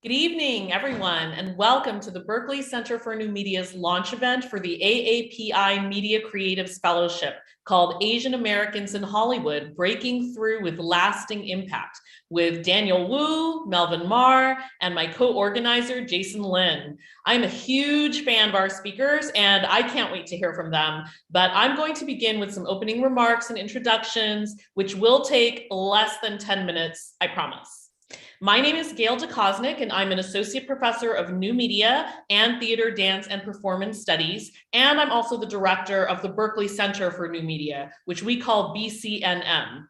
Good evening, everyone, and welcome to the Berkeley Center for New Media's launch event for the AAPI Media Creatives Fellowship called Asian Americans in Hollywood, Breaking Through with Lasting Impact, with Daniel Wu, Melvin Marr, and my co-organizer, Jason Lin. I'm a huge fan of our speakers, and I can't wait to hear from them, but I'm going to begin with some opening remarks and introductions, which will take less than 10 minutes, I promise. My name is Gail DeKosnik, and I'm an associate professor of new media and theater, dance, and performance studies. And I'm also the director of the Berkeley Center for New Media, which we call BCNM.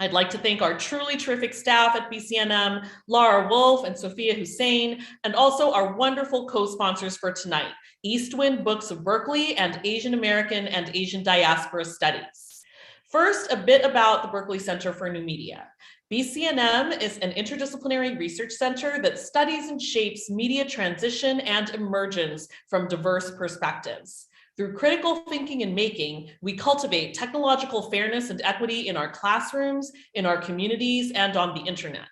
I'd like to thank our truly terrific staff at BCNM, Laura Wolf and Sophia Hussein, and also our wonderful co-sponsors for tonight, Eastwind Books of Berkeley and Asian American and Asian Diaspora Studies. First, a bit about the Berkeley Center for New Media. BCNM is an interdisciplinary research center that studies and shapes media transition and emergence from diverse perspectives. Through critical thinking and making, we cultivate technological fairness and equity in our classrooms, in our communities, and on the internet.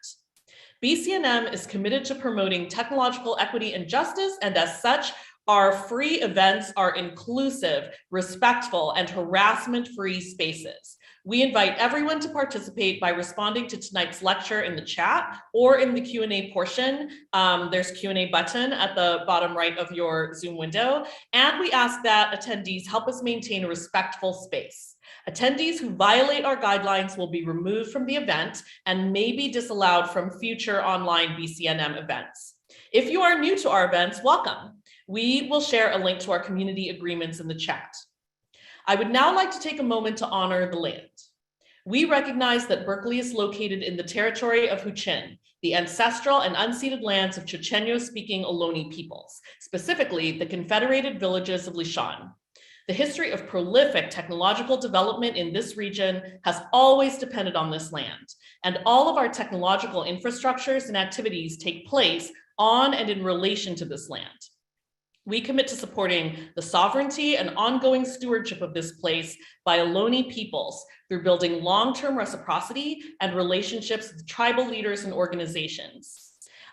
BCNM is committed to promoting technological equity and justice, and as such, our free events are inclusive, respectful, and harassment-free spaces. We invite everyone to participate by responding to tonight's lecture in the chat or in the Q&A portion. There's a Q&A button at the bottom right of your Zoom window. And we ask that attendees help us maintain a respectful space. Attendees who violate our guidelines will be removed from the event and may be disallowed from future online BCNM events. If you are new to our events, welcome. We will share a link to our community agreements in the chat. I would now like to take a moment to honor the land. We recognize that Berkeley is located in the territory of Huichin, the ancestral and unceded lands of Chochenyo-speaking Ohlone peoples, specifically the Confederated Villages of Lishan. The history of prolific technological development in this region has always depended on this land, and all of our technological infrastructures and activities take place on and in relation to this land. We commit to supporting the sovereignty and ongoing stewardship of this place by Ohlone peoples through building long-term reciprocity and relationships with tribal leaders and organizations.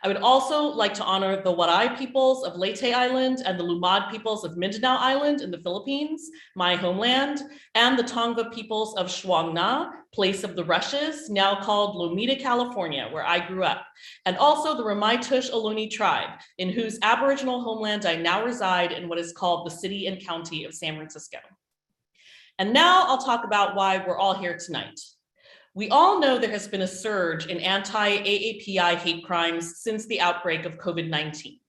I would also like to honor the Waray peoples of Leyte Island and the Lumad peoples of Mindanao Island in the Philippines, my homeland, and the Tongva peoples of Shuang Na, place of the Rushes, now called Lomita, California, where I grew up, and also the Ramaytush Ohlone tribe, in whose Aboriginal homeland I now reside in what is called the city and county of San Francisco. And now I'll talk about why we're all here tonight. We all know there has been a surge in anti-AAPI hate crimes since the outbreak of COVID-19.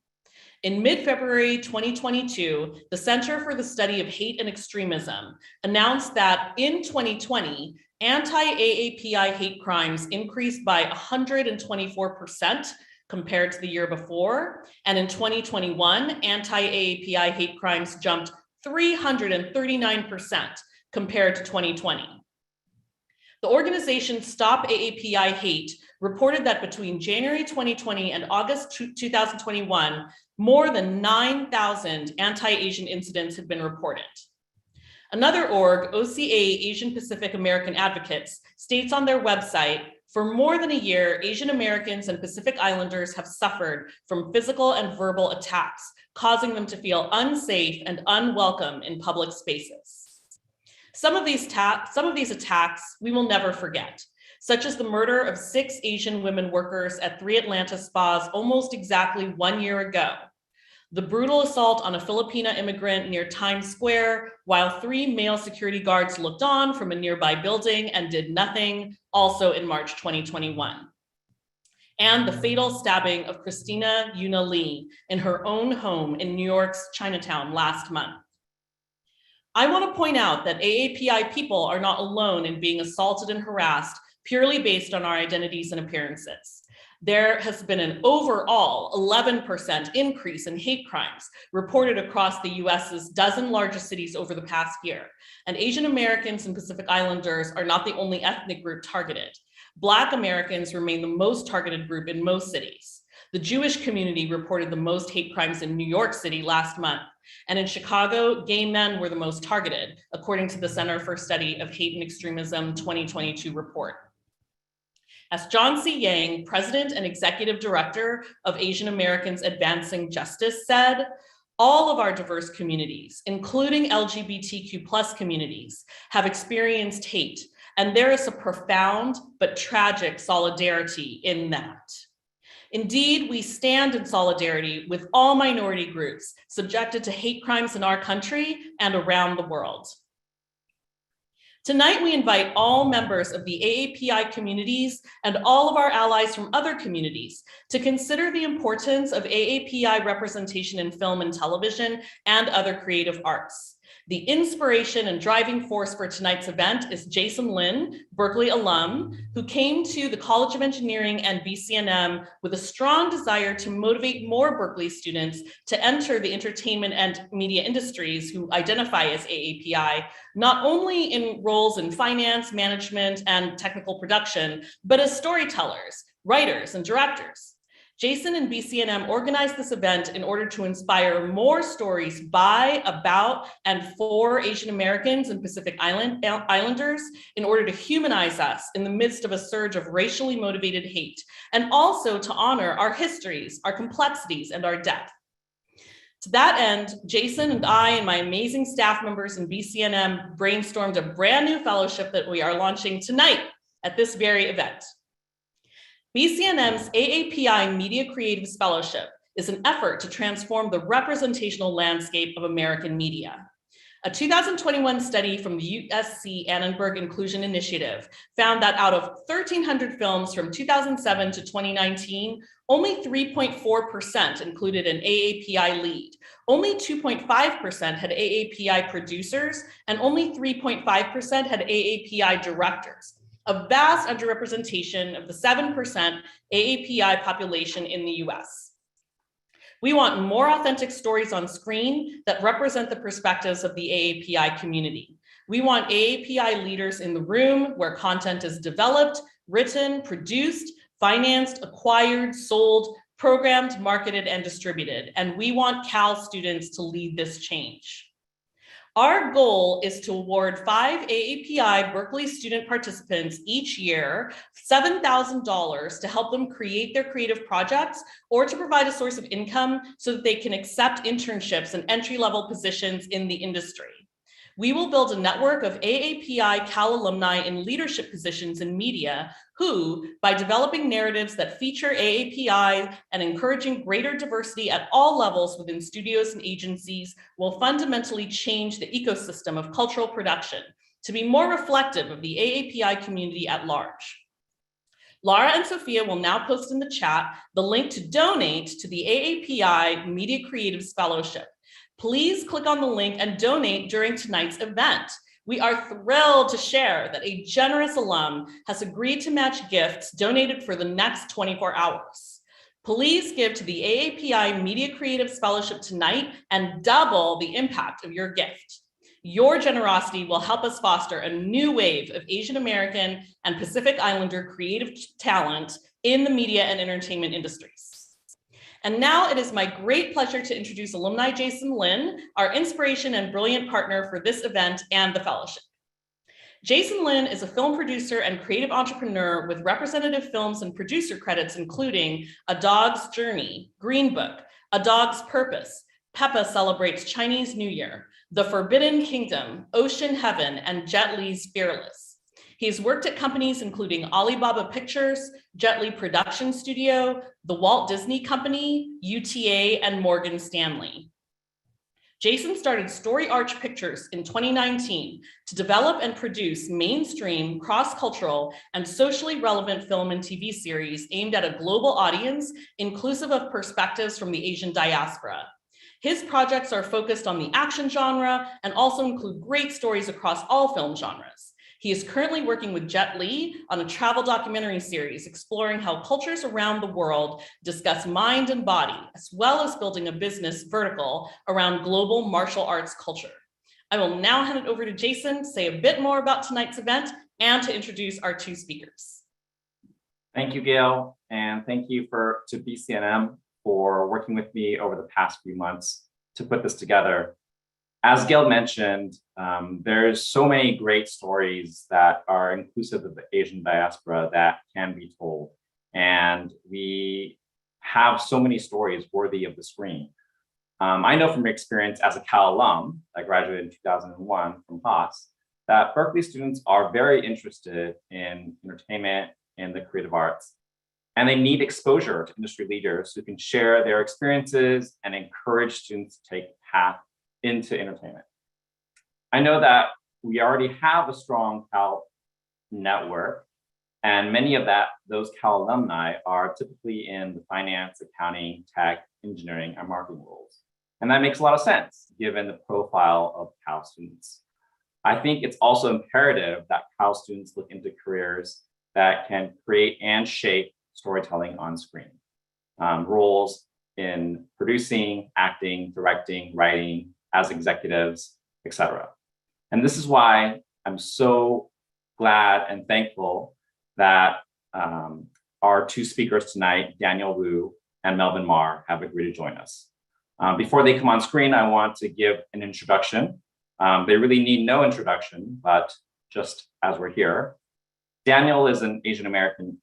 In mid-February 2022, the Center for the Study of Hate and Extremism announced that in 2020, anti-AAPI hate crimes increased by 124% compared to the year before. And in 2021, anti-AAPI hate crimes jumped 339% compared to 2020. The organization Stop AAPI Hate reported that between January 2020 and August 2021, more than 9,000 anti-Asian incidents had been reported. Another org, OCA Asian Pacific American Advocates, states on their website, for more than a year, Asian Americans and Pacific Islanders have suffered from physical and verbal attacks, causing them to feel unsafe and unwelcome in public spaces. Some of these attacks we will never forget, such as the murder of 6 Asian women workers at 3 Atlanta spas almost exactly 1 year ago, the brutal assault on a Filipina immigrant near Times Square while 3 male security guards looked on from a nearby building and did nothing, also in March 2021, and the fatal stabbing of Christina Yuna Lee in her own home in New York's Chinatown last month. I want to point out that AAPI people are not alone in being assaulted and harassed purely based on our identities and appearances. There has been an overall 11% increase in hate crimes reported across the US's dozen largest cities over the past year. And Asian Americans and Pacific Islanders are not the only ethnic group targeted. Black Americans remain the most targeted group in most cities. The Jewish community reported the most hate crimes in New York City last month. And in Chicago, gay men were the most targeted, according to the Center for Study of Hate and Extremism 2022 report. As John C. Yang, President and Executive Director of Asian Americans Advancing Justice, said, all of our diverse communities, including LGBTQ+ communities, have experienced hate, and there is a profound but tragic solidarity in that. Indeed, we stand in solidarity with all minority groups subjected to hate crimes in our country and around the world. Tonight, we invite all members of the AAPI communities and all of our allies from other communities to consider the importance of AAPI representation in film and television and other creative arts. The inspiration and driving force for tonight's event is Jason Lin, Berkeley alum, who came to the College of Engineering and BCNM with a strong desire to motivate more Berkeley students to enter the entertainment and media industries who identify as AAPI, not only in roles in finance, management, and technical production, but as storytellers, writers, and directors. Jason and BCNM organized this event in order to inspire more stories by, about, and for Asian Americans and Pacific Islanders in order to humanize us in the midst of a surge of racially motivated hate, and also to honor our histories, our complexities, and our depth. To that end, Jason and I and my amazing staff members in BCNM brainstormed a brand new fellowship that we are launching tonight at this very event. BCNM's AAPI Media Creatives Fellowship is an effort to transform the representational landscape of American media. A 2021 study from the USC Annenberg Inclusion Initiative found that out of 1,300 films from 2007 to 2019, only 3.4% included an AAPI lead. Only 2.5% had AAPI producers, and only 3.5% had AAPI directors. A vast underrepresentation of the 7% AAPI population in the US. We want more authentic stories on screen that represent the perspectives of the AAPI community. We want AAPI leaders in the room where content is developed, written, produced, financed, acquired, sold, programmed, marketed, and distributed. And we want Cal students to lead this change. Our goal is to award 5 AAPI Berkeley student participants each year $7,000 to help them create their creative projects or to provide a source of income so that they can accept internships and entry-level positions in the industry. We will build a network of AAPI Cal alumni in leadership positions in media who, by developing narratives that feature AAPI and encouraging greater diversity at all levels within studios and agencies, will fundamentally change the ecosystem of cultural production to be more reflective of the AAPI community at large. Laura and Sophia will now post in the chat the link to donate to the AAPI Media Creatives Fellowship. Please click on the link and donate during tonight's event. We are thrilled to share that a generous alum has agreed to match gifts donated for the next 24 hours. Please give to the AAPI Media Creatives Fellowship tonight and double the impact of your gift. Your generosity will help us foster a new wave of Asian American and Pacific Islander creative talent in the media and entertainment industries. And now it is my great pleasure to introduce alumni Jason Lin, our inspiration and brilliant partner for this event and the fellowship. Jason Lin is a film producer and creative entrepreneur with representative films and producer credits including A Dog's Journey, Green Book, A Dog's Purpose, Peppa Celebrates Chinese New Year, The Forbidden Kingdom, Ocean Heaven, and Jet Li's Fearless. He's worked at companies including Alibaba Pictures, Jet Li Production Studio, the Walt Disney Company, UTA, and Morgan Stanley. Jason started Story Arch Pictures in 2019 to develop and produce mainstream, cross-cultural, and socially relevant film and TV series aimed at a global audience, inclusive of perspectives from the Asian diaspora. His projects are focused on the action genre and also include great stories across all film genres. He is currently working with Jet Li on a travel documentary series exploring how cultures around the world discuss mind and body, as well as building a business vertical around global martial arts culture. I will now hand it over to Jason to say a bit more about tonight's event and to introduce our 2 speakers. Thank you, Gail, and thank you to BCNM for working with me over the past few months to put this together. as Gail mentioned, there's so many great stories that are inclusive of the Asian diaspora that can be told. And we have so many stories worthy of the screen. I know from experience as a Cal alum, I graduated in 2001 from Haas, that Berkeley students are very interested in entertainment and the creative arts. And they need exposure to industry leaders who can share their experiences and encourage students to take a path into entertainment. I know that we already have a strong Cal network, and many of those Cal alumni are typically in the finance, accounting, tech, engineering, and marketing roles. And that makes a lot of sense given the profile of Cal students. I think it's also imperative that Cal students look into careers that can create and shape storytelling on screen. Roles in producing, acting, directing, writing, as executives, etc. And this is why I'm so glad and thankful that our two speakers tonight, Daniel Wu and Melvin Mar, have agreed to join us. Before they come on screen, I want to give an introduction. They really need no introduction, but just as we're here, Daniel is an American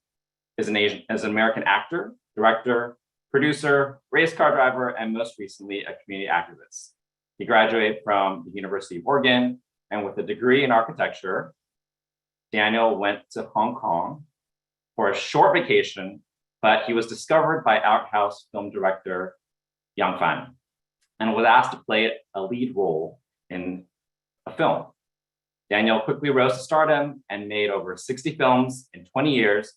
actor, director, producer, race car driver, and most recently a community activist. He graduated from the University of Oregon, and with a degree in architecture, Daniel went to Hong Kong for a short vacation, but he was discovered by art house film director Yang Fan and was asked to play a lead role in a film. Daniel quickly rose to stardom and made over 60 films in 20 years,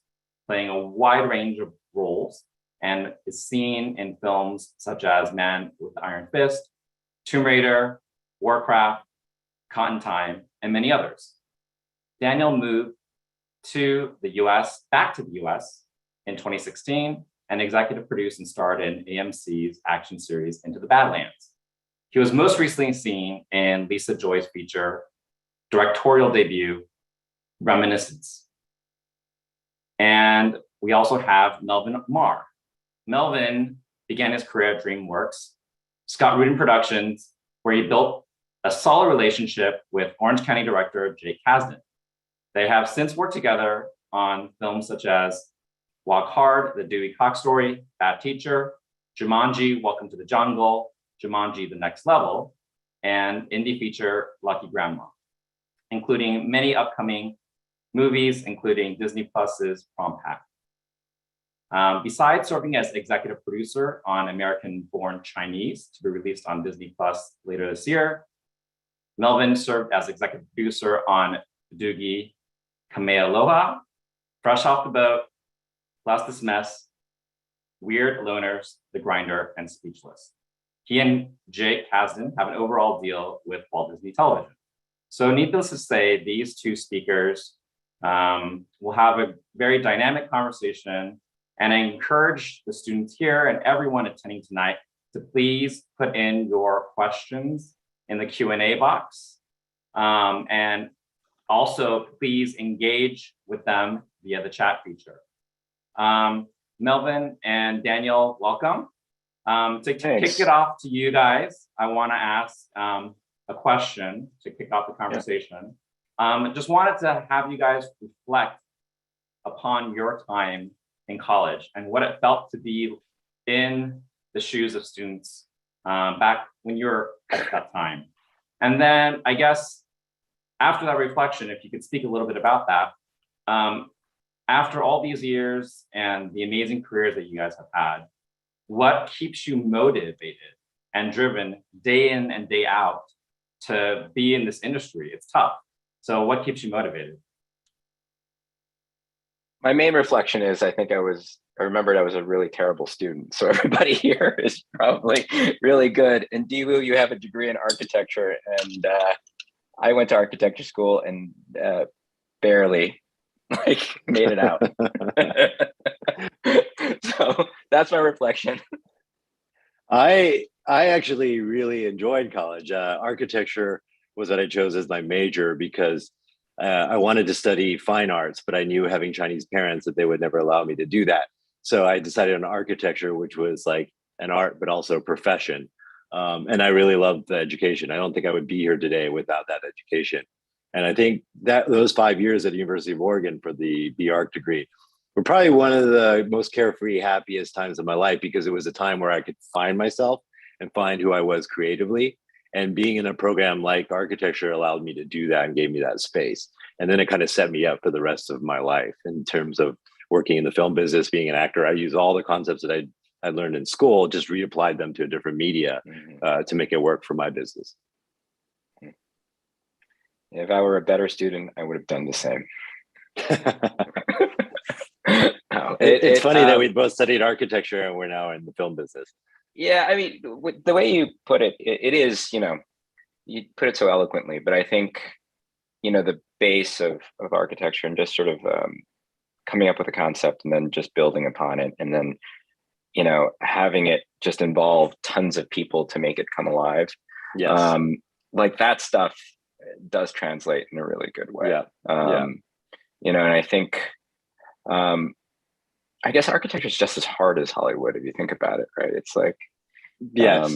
playing a wide range of roles, and is seen in films such as Man with the Iron Fist, Tomb Raider, Warcraft, Cotton Time, and many others. Daniel moved back to the US in 2016 and executive produced and starred in AMC's action series Into the Badlands. He was most recently seen in Lisa Joy's feature directorial debut, Reminiscence. And we also have Melvin Mar. Melvin began his career at DreamWorks, Scott Rudin Productions, where he built a solid relationship with Orange County director Jake Kasdan. They have since worked together on films such as Walk Hard, The Dewey Cox Story, Bad Teacher, Jumanji, Welcome to the Jungle, Jumanji, The Next Level, and indie feature Lucky Grandma, including many upcoming movies, including Disney Plus's Prom Pack. Besides serving as executive producer on American Born Chinese, to be released on Disney Plus later this year, Melvin served as executive producer on Doogie Kamealoha, Fresh Off the Boat, Bless This Mess, Weird Loners, The Grinder, and Speechless. He and Jake Kasdan have an overall deal with Walt Disney Television. So needless to say, these two speakers will have a very dynamic conversation, and I encourage the students here and everyone attending tonight to please put in your questions in the Q&A box. And also please engage with them via the chat feature. Melvin and Daniel, welcome. To kick it off to you guys, I want to ask a question to kick off the conversation. Just wanted to have you guys reflect upon your time in college and what it felt to be in the shoes of students back when you were at that time. And then I guess after that reflection, if you could speak a little bit about that, after all these years and the amazing careers that you guys have had, what keeps you motivated and driven day in and day out to be in this industry? It's tough. So what keeps you motivated? My main reflection is I remembered I was a really terrible student. So everybody here is probably really good. And Dilu, you have a degree in architecture, and I went to architecture school and barely made it out. So that's my reflection. I actually really enjoyed college. Architecture was what I chose as my major because I wanted to study fine arts, but I knew, having Chinese parents, that they would never allow me to do that. So I decided on architecture, which was like an art, but also a profession. And I really loved the education. I don't think I would be here today without that education. And I think that those 5 years at the University of Oregon for the BArch degree were probably one of the most carefree, happiest times of my life, because it was a time where I could find myself and find who I was creatively. And being in a program like architecture allowed me to do that and gave me that space. And then it kind of set me up for the rest of my life in terms of working in the film business, being an actor. I use all the concepts that I learned in school, just reapplied them to a different media to make it work for my business. If I were a better student, I would have done the same. No, it's funny that we both studied architecture and we're now in the film business. Yeah, I mean, the way you put it, it is, you know, you put it so eloquently, but I think, you know, the base of architecture and just sort of coming up with a concept and then just building upon it, and then, you know, having it just involve tons of people to make it come alive. Yes. Like that stuff does translate in a really good way. Yeah. You know, and I think, I guess architecture is just as hard as Hollywood if you think about it, right? It's like, Yes.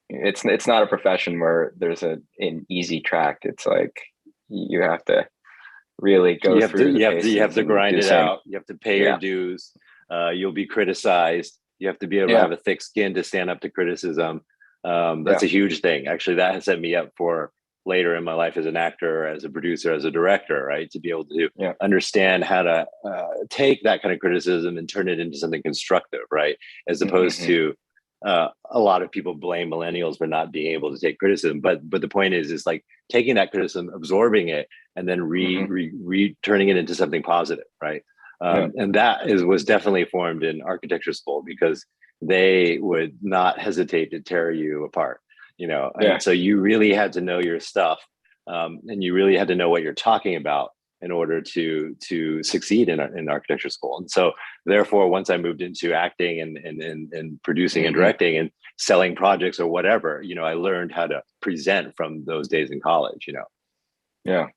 It's not a profession where there's an easy track. It's like you have to really go through. You have to grind it out. You have to pay Yeah. your dues. You'll be criticized. You have to be able to have a thick skin to stand up to criticism. That's a huge thing. Actually, that has set me up for later in my life as an actor, as a producer, as a director, right? To be able to understand how to take that kind of criticism and turn it into something constructive, right? As opposed to a lot of people blame millennials for not being able to take criticism. But the point is like taking that criticism, absorbing it, and then turning it into something positive, right? And that was definitely formed in architecture school, because they would not hesitate to tear you apart. You know, and so you really had to know your stuff, and you really had to know what you're talking about in order to succeed in architecture school. And so, therefore, once I moved into acting and producing and directing and selling projects or whatever, you know, I learned how to present from those days in college. You know,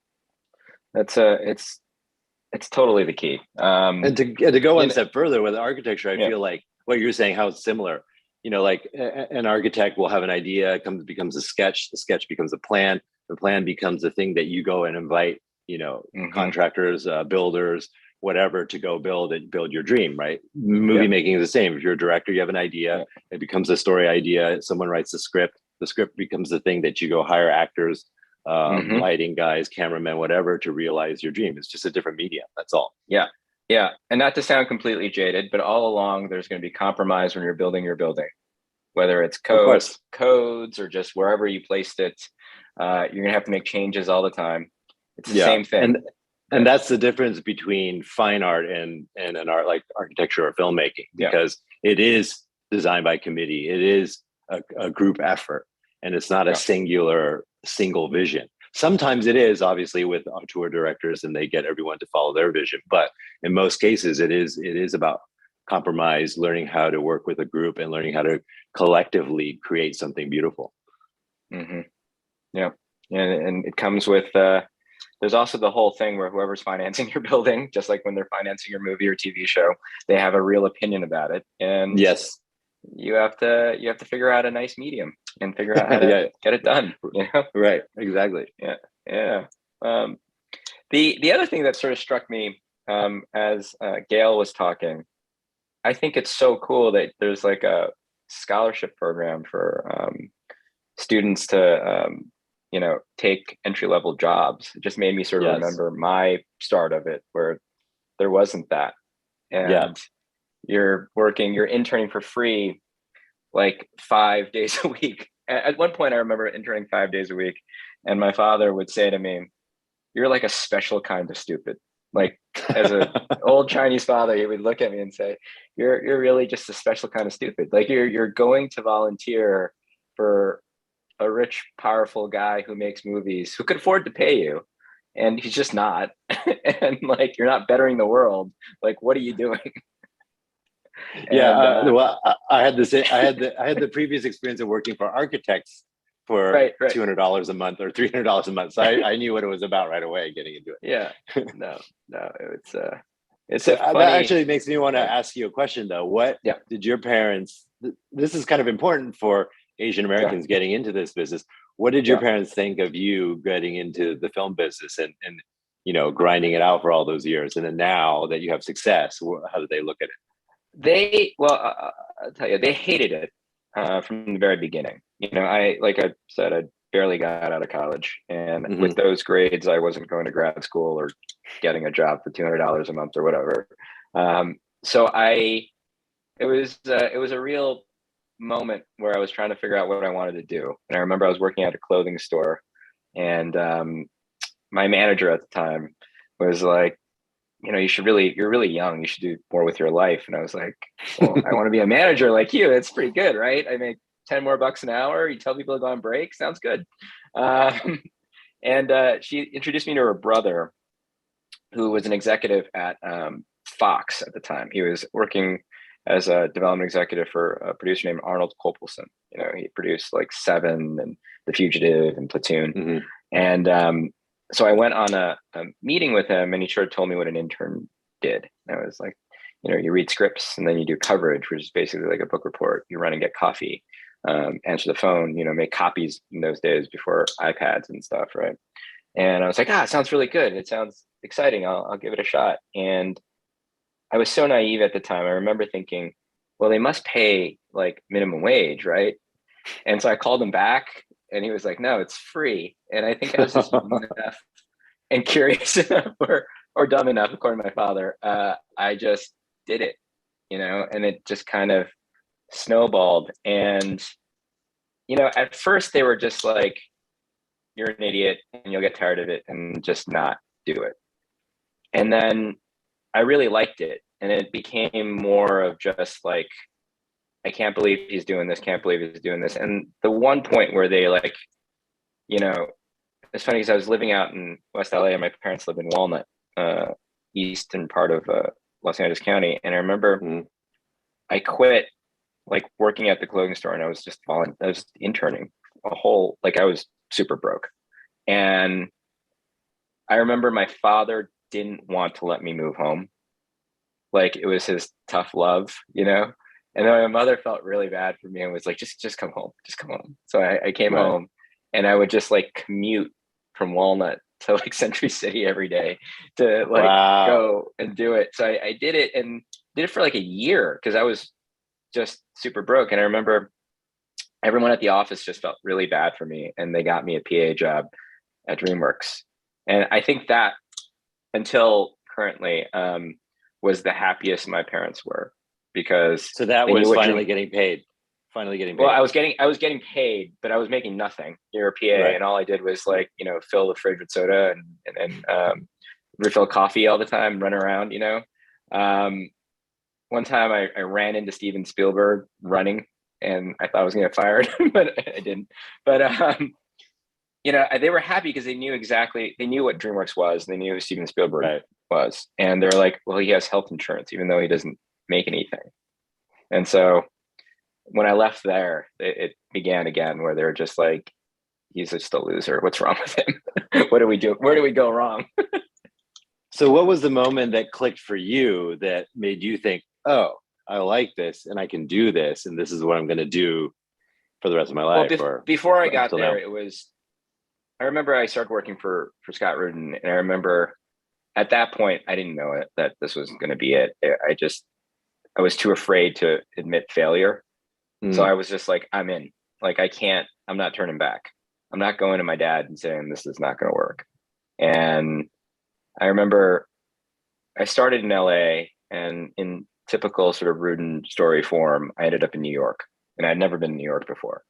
that's it's totally the key. And to go one step further with architecture, I feel like what you're saying, how it's similar. You know, like an architect will have an idea, becomes a sketch, the sketch becomes a plan, the plan becomes the thing that you go and invite, you know, contractors, builders, whatever, to go build your dream, right? Movie making is the same. If you're a director, you have an idea, it becomes a story idea, someone writes the script becomes the thing that you go hire actors, lighting guys, cameramen, whatever, to realize your dream. It's just a different medium, that's all. Yeah, and not to sound completely jaded, but all along there's going to be compromise when you're building your building, whether it's codes or just wherever you placed it. You're going to have to make changes all the time. It's the same thing. And that's the difference between fine art and an art like architecture or filmmaking, because it is designed by committee. It is a group effort, and it's not a single vision. Sometimes it is, obviously, with auteur directors, and they get everyone to follow their vision. But in most cases, it is about compromise, learning how to work with a group, and learning how to collectively create something beautiful. Yeah, and it comes with. There's also the whole thing where whoever's financing your building, just like when they're financing your movie or TV show, they have a real opinion about it, and you have to figure out a nice medium and figure out how to get it done. You know? Right. Exactly. Yeah. The other thing that sort of struck me as Gail was talking, I think it's so cool that there's like a scholarship program for students to you know, take entry-level jobs. It just made me sort of remember my start of it, where there wasn't that, and you're interning for free like 5 days a week. At one point I remember interning 5 days a week, and my father would say to me, "You're like a special kind of stupid." Like, as an old Chinese father, he would look at me and say, you're really just a special kind of stupid. Like, you're going to volunteer for a rich, powerful guy who makes movies, who could afford to pay you, and he's just not. And like, you're not bettering the world. Like, what are you doing? Well, I had the previous experience of working for architects for $200 a month or $300 a month, so I knew what it was about right away getting into it. No, it's that actually makes me want to ask you a question, though. What did your parents? This is kind of important for Asian Americans getting into this business. What did your parents think of you getting into the film business and grinding it out for all those years? And then now that you have success, how do they look at it? I'll tell you, they hated it from the very beginning. Like I said, I barely got out of college, and with those grades, I wasn't going to grad school or getting a job for $200 a month or whatever. So it was a real moment where I was trying to figure out what I wanted to do. And I remember I was working at a clothing store, and my manager at the time was like, you're really young. You should do more with your life. And I was like, well, I want to be a manager like you. It's pretty good, right? I make 10 more bucks an hour. You tell people to go on break. Sounds good. And she introduced me to her brother, who was an executive at Fox at the time. He was working as a development executive for a producer named Arnold Kopelson. He produced like Seven and The Fugitive and Platoon. And so I went on a meeting with him, and he sort of told me what an intern did. And I was like, you read scripts and then you do coverage, which is basically like a book report. You run and get coffee, answer the phone, make copies in those days before iPads and stuff, right? And I was like, it sounds really good. It sounds exciting. I'll give it a shot. And I was so naive at the time. I remember thinking, well, they must pay like minimum wage, right? And so I called him back, and he was like, no, it's free. And I think I was just young enough and curious enough or dumb enough, according to my father. I just did it, and it just kind of snowballed. And, at first they were just like, you're an idiot and you'll get tired of it and just not do it. And then I really liked it. And it became more of just like, I can't believe he's doing this. Can't believe he's doing this. And the one point where they like, it's funny because I was living out in West LA and my parents live in Walnut, eastern part of Los Angeles County. And I remember I quit like working at the clothing store, and I was just interning I was super broke. And I remember my father didn't want to let me move home. Like it was his tough love, And then my mother felt really bad for me and was like, just come home, just come home. So I came home, and I would just like commute from Walnut to like Century City every day to like go and do it. So I did it, and did it for like a year because I was just super broke. And I remember everyone at the office just felt really bad for me, and they got me a PA job at DreamWorks. And I think that until currently was the happiest my parents were. Because so that was finally getting paid. Well, I was getting paid, but I was making nothing. You're a PA, and all I did was like, fill the fridge with soda and refill coffee all the time, run around. One time I ran into Steven Spielberg running, and I thought I was gonna get fired, but I didn't. But they were happy because they knew what DreamWorks was, and they knew who Steven Spielberg was, and they're like, well, he has health insurance, even though he doesn't make anything. And so when I left there, it began again, where they're just like, he's just a loser. What's wrong with him? What do we do? Where do we go wrong? So what was the moment that clicked for you that made you think, oh, I like this and I can do this, and this is what I'm going to do for the rest of my life? Before I got there, I remember I started working for Scott Rudin, and I remember at that point, I didn't know that this was going to be it. I was too afraid to admit failure. So I was just like, I'm in. Like, I'm not turning back. I'm not going to my dad and saying this is not going to work. And I remember I started in LA, and in typical sort of Rudin story form, I ended up in New York. And I'd never been in New York before.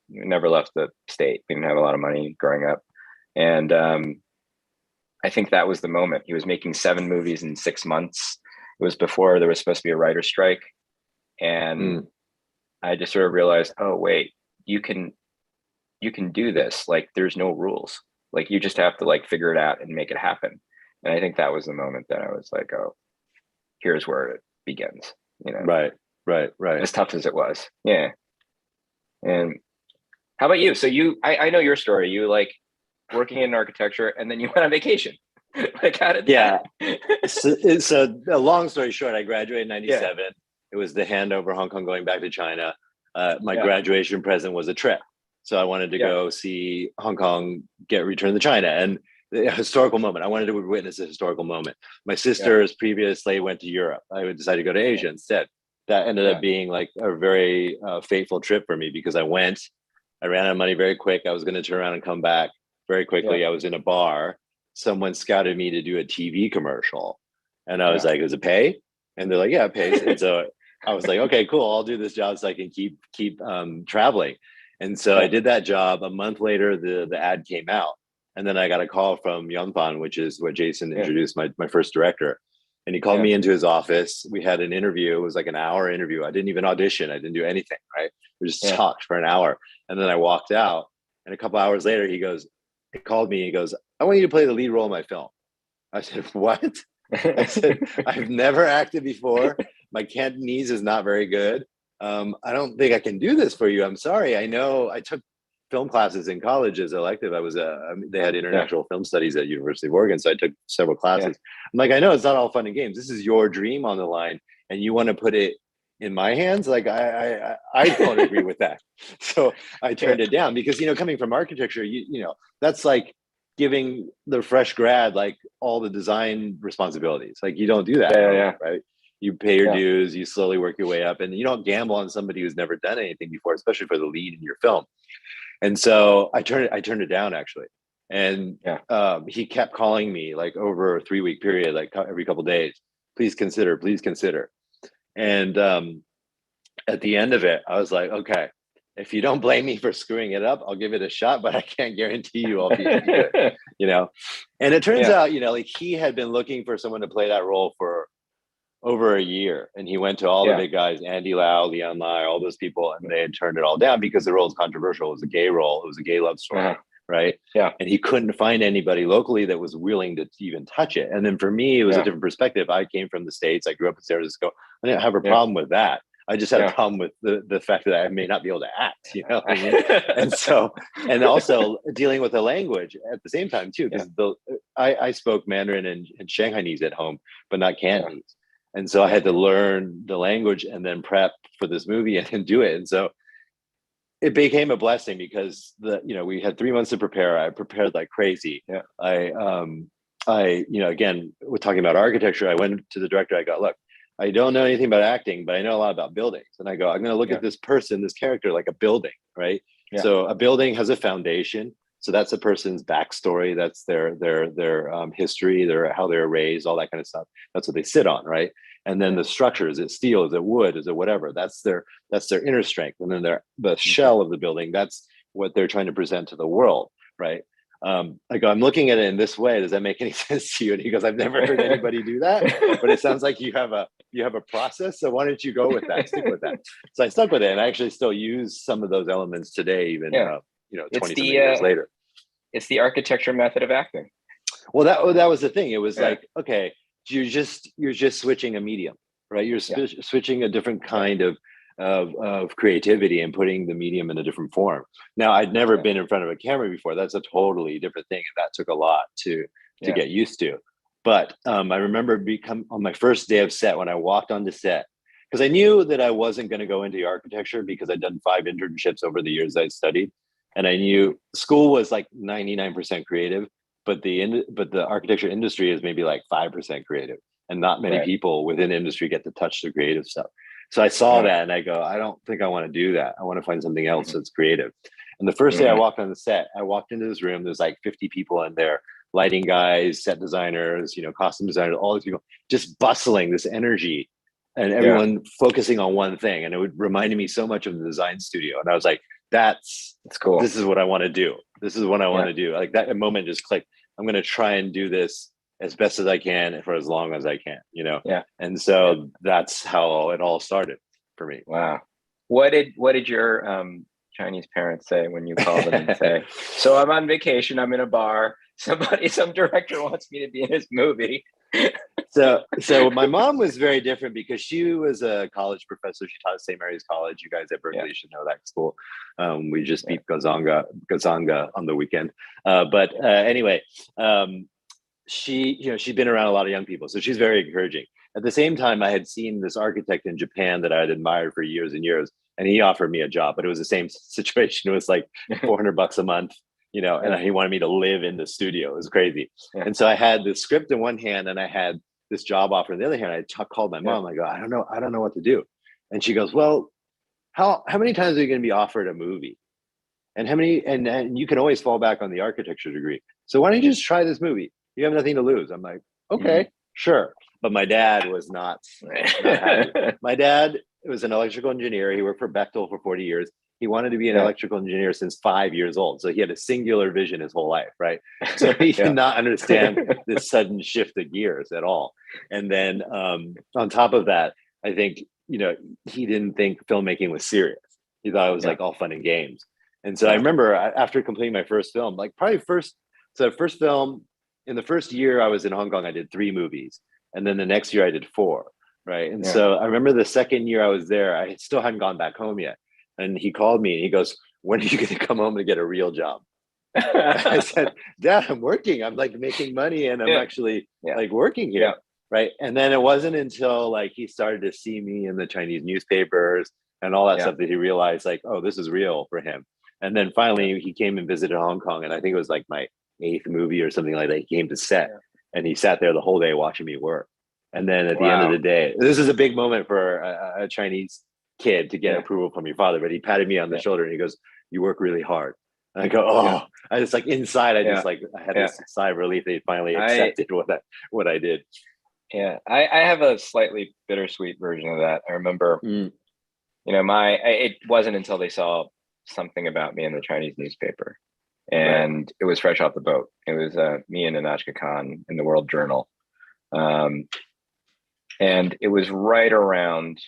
Never left the state. We didn't have a lot of money growing up. And I think that was the moment. He was making 7 movies in 6 months. It was before there was supposed to be a writer's strike. And I just sort of realized, oh, wait, you can do this. Like, there's no rules. Like, you just have to like figure it out and make it happen. And I think that was the moment that I was like, oh, here's where it begins. Right. As tough as it was. Yeah. And how about you? So I know your story. You like working in architecture, and then you went on vacation. Like, how did that? So a long story short, I graduated in 97. It was the handover, Hong Kong going back to China. My Yeah. graduation present was a trip. So I wanted to Yeah. go see Hong Kong get returned to China, and a historical moment. I wanted to witness a historical moment. My sisters previously went to Europe. I would decide to go to Asia instead. That ended Yeah. up being like a very fateful trip for me because I went, I ran out of money very quick. I was going to turn around and come back very quickly. Yeah. I was in a bar. Someone scouted me to do a TV commercial, and I was Yeah. like, "Does it pay?" And they're like, "Yeah, it pays." And so I was like, "Okay, cool. I'll do this job so I can keep traveling." And so I Yeah. did that job. A month later, the ad came out, and then I got a call from Yunfan, which is what Jason Yeah. introduced, my first director. And he called Yeah. me into his office. We had an interview. It was like an hour interview. I didn't even audition. I didn't do anything. Right? We just Yeah. talked for an hour, and then I walked out. And a couple hours later, he called me. He goes, "I want you to play the lead role in my film." I said, "What?" I said, "I've never acted before. My Cantonese is not very good. I don't think I can do this for you. I'm sorry. I know I took film classes in college as elective. They had international film studies at University of Oregon, so I took several classes. I'm like, I know it's not all fun and games. This is your dream on the line, and you want to put it in my hands? Like, I don't agree with that. So I turned it down because, coming from architecture, that's like giving the fresh grad like all the design responsibilities. Like, you don't do that, right? You pay your dues, you slowly work your way up, and you don't gamble on somebody who's never done anything before, especially for the lead in your film. And so I turned it down, actually. And he kept calling me like over a 3-week period, like every couple of days, please consider. And at the end of it, I was like, okay, if you don't blame me for screwing it up, I'll give it a shot, but I can't guarantee you I'll be good, And it turns out, like he had been looking for someone to play that role for over a year, and he went to all the big guys, Andy Lau, Leon Lai, all those people, and they had turned it all down because the role was controversial. It was a gay role. It was a gay love story, right? Yeah. And he couldn't find anybody locally that was willing to even touch it. And then for me, it was a different perspective. I came from the States. I grew up in San Francisco. I didn't have a problem with that. I just had a problem with the fact that I may not be able to act, what I mean? And so, and also dealing with the language at the same time too, because I spoke Mandarin and Shanghainese at home, but not Cantonese. And so I had to learn the language and then prep for this movie and then do it. And so it became a blessing because we had 3 months to prepare. I prepared like crazy. Yeah. Again, we're talking about architecture. I went to the director. I go, look, I don't know anything about acting, but I know a lot about buildings. And I go, I'm going to look at this person, this character, like a building, right? Yeah. So a building has a foundation. So that's a person's backstory. That's their history, how they're raised, all that kind of stuff. That's what they sit on, right? And then the structure, is it steel? Is it wood? Is it whatever? That's their inner strength. And then the shell of the building, that's what they're trying to present to the world, right? I go, I'm looking at it in this way. Does that make any sense to you? And he goes, I've never heard anybody do that, but it sounds like you have a process. So why don't you go with that? Stick with that. So I stuck with it, and I actually still use some of those elements today, even 20 years later. It's the architecture method of acting. Well, that was the thing. It was like, okay, you're just switching a medium, right? You're switching a different kind of creativity and putting the medium in a different form. Now, I'd never been in front of a camera before. That's a totally different thing, and that took a lot to get used to. But I remember on my first day of set, when I walked onto set, because I knew that I wasn't going to go into architecture because I'd done 5 internships over the years I studied, and I knew school was like 99% creative, but the architecture industry is maybe like 5% creative, and not many people within the industry get to touch the creative stuff. So I saw that, and I go, I don't think I want to do that. I want to find something else that's creative. And the first day I walked on the set, I walked into this room. There's like 50 people in there, lighting guys, set designers, costume designers, all these people just bustling, this energy, and everyone focusing on one thing. And it would reminded me so much of the design studio. And I was like, that's cool. This is what I want to do. This is what I want to do. Like that moment just clicked. I'm going to try and do this as best as I can for as long as I can, And so that's how it all started for me. Wow. What did your Chinese parents say when you called them and say, so I'm on vacation, I'm in a bar, some director wants me to be in his movie? So my mom was very different because she was a college professor. She taught at St. Mary's College. You guys at Berkeley should know that school. We just beat Gazanga on the weekend. But anyway, she'd been around a lot of young people, so she's very encouraging. At the same time, I had seen this architect in Japan that I had admired for years and years, and he offered me a job, but it was the same situation. It was like $400 a month, and he wanted me to live in the studio. It was crazy. Yeah. And so I had the script in one hand and I had this job offer in the other hand. I called my mom. I go, I don't know what to do. And she goes, well, how many times are you going to be offered a movie? And how many, and you can always fall back on the architecture degree. So why don't you just try this movie? You have nothing to lose. I'm like, okay, sure. But my dad was not happy. My dad was an electrical engineer. He worked for Bechtel for 40 years. He wanted to be an electrical engineer since 5 years old. So he had a singular vision his whole life, right? So he did not understand this sudden shift of gears at all. And then on top of that, I think, he didn't think filmmaking was serious. He thought it was like all fun and games. And so I remember after completing my first film, first film, in the first year I was in Hong Kong, I did 3 movies. And then the next year I did 4, right? And so I remember the second year I was there, I still hadn't gone back home yet. And he called me and he goes, when are you going to come home and get a real job? I said, Dad, I'm working. I'm like making money and I'm actually like working here. Yeah. Right. And then it wasn't until like he started to see me in the Chinese newspapers and all that stuff that he realized like, oh, this is real for him. And then finally he came and visited Hong Kong. And I think it was like my 8th movie or something like that. He came to set and he sat there the whole day watching me work. And then at the end of the day, this is a big moment for a Chinese kid to get approval from your father, but he patted me on the shoulder and he goes, you work really hard. And I go, oh, I just like inside, I just like, I had this sigh of relief that he finally accepted what I did. Yeah, I have a slightly bittersweet version of that. I remember, it wasn't until they saw something about me in the Chinese newspaper, and it was fresh off the boat. It was me and Anachka Khan in the World Journal, and it was right around.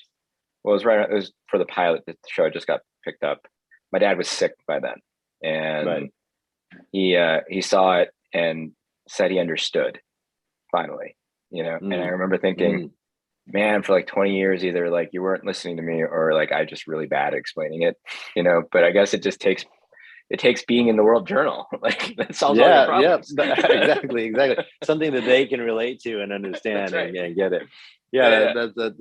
Well, it was for the pilot. The show just got picked up. My dad was sick by then, and he saw it and said he understood finally. And I remember thinking, man, for like 20 years, either like you weren't listening to me or like I just really bad at explaining it, but I guess it takes being in the World Journal. Like that solves all your problems. Exactly. Something that they can relate to and understand and get it. That's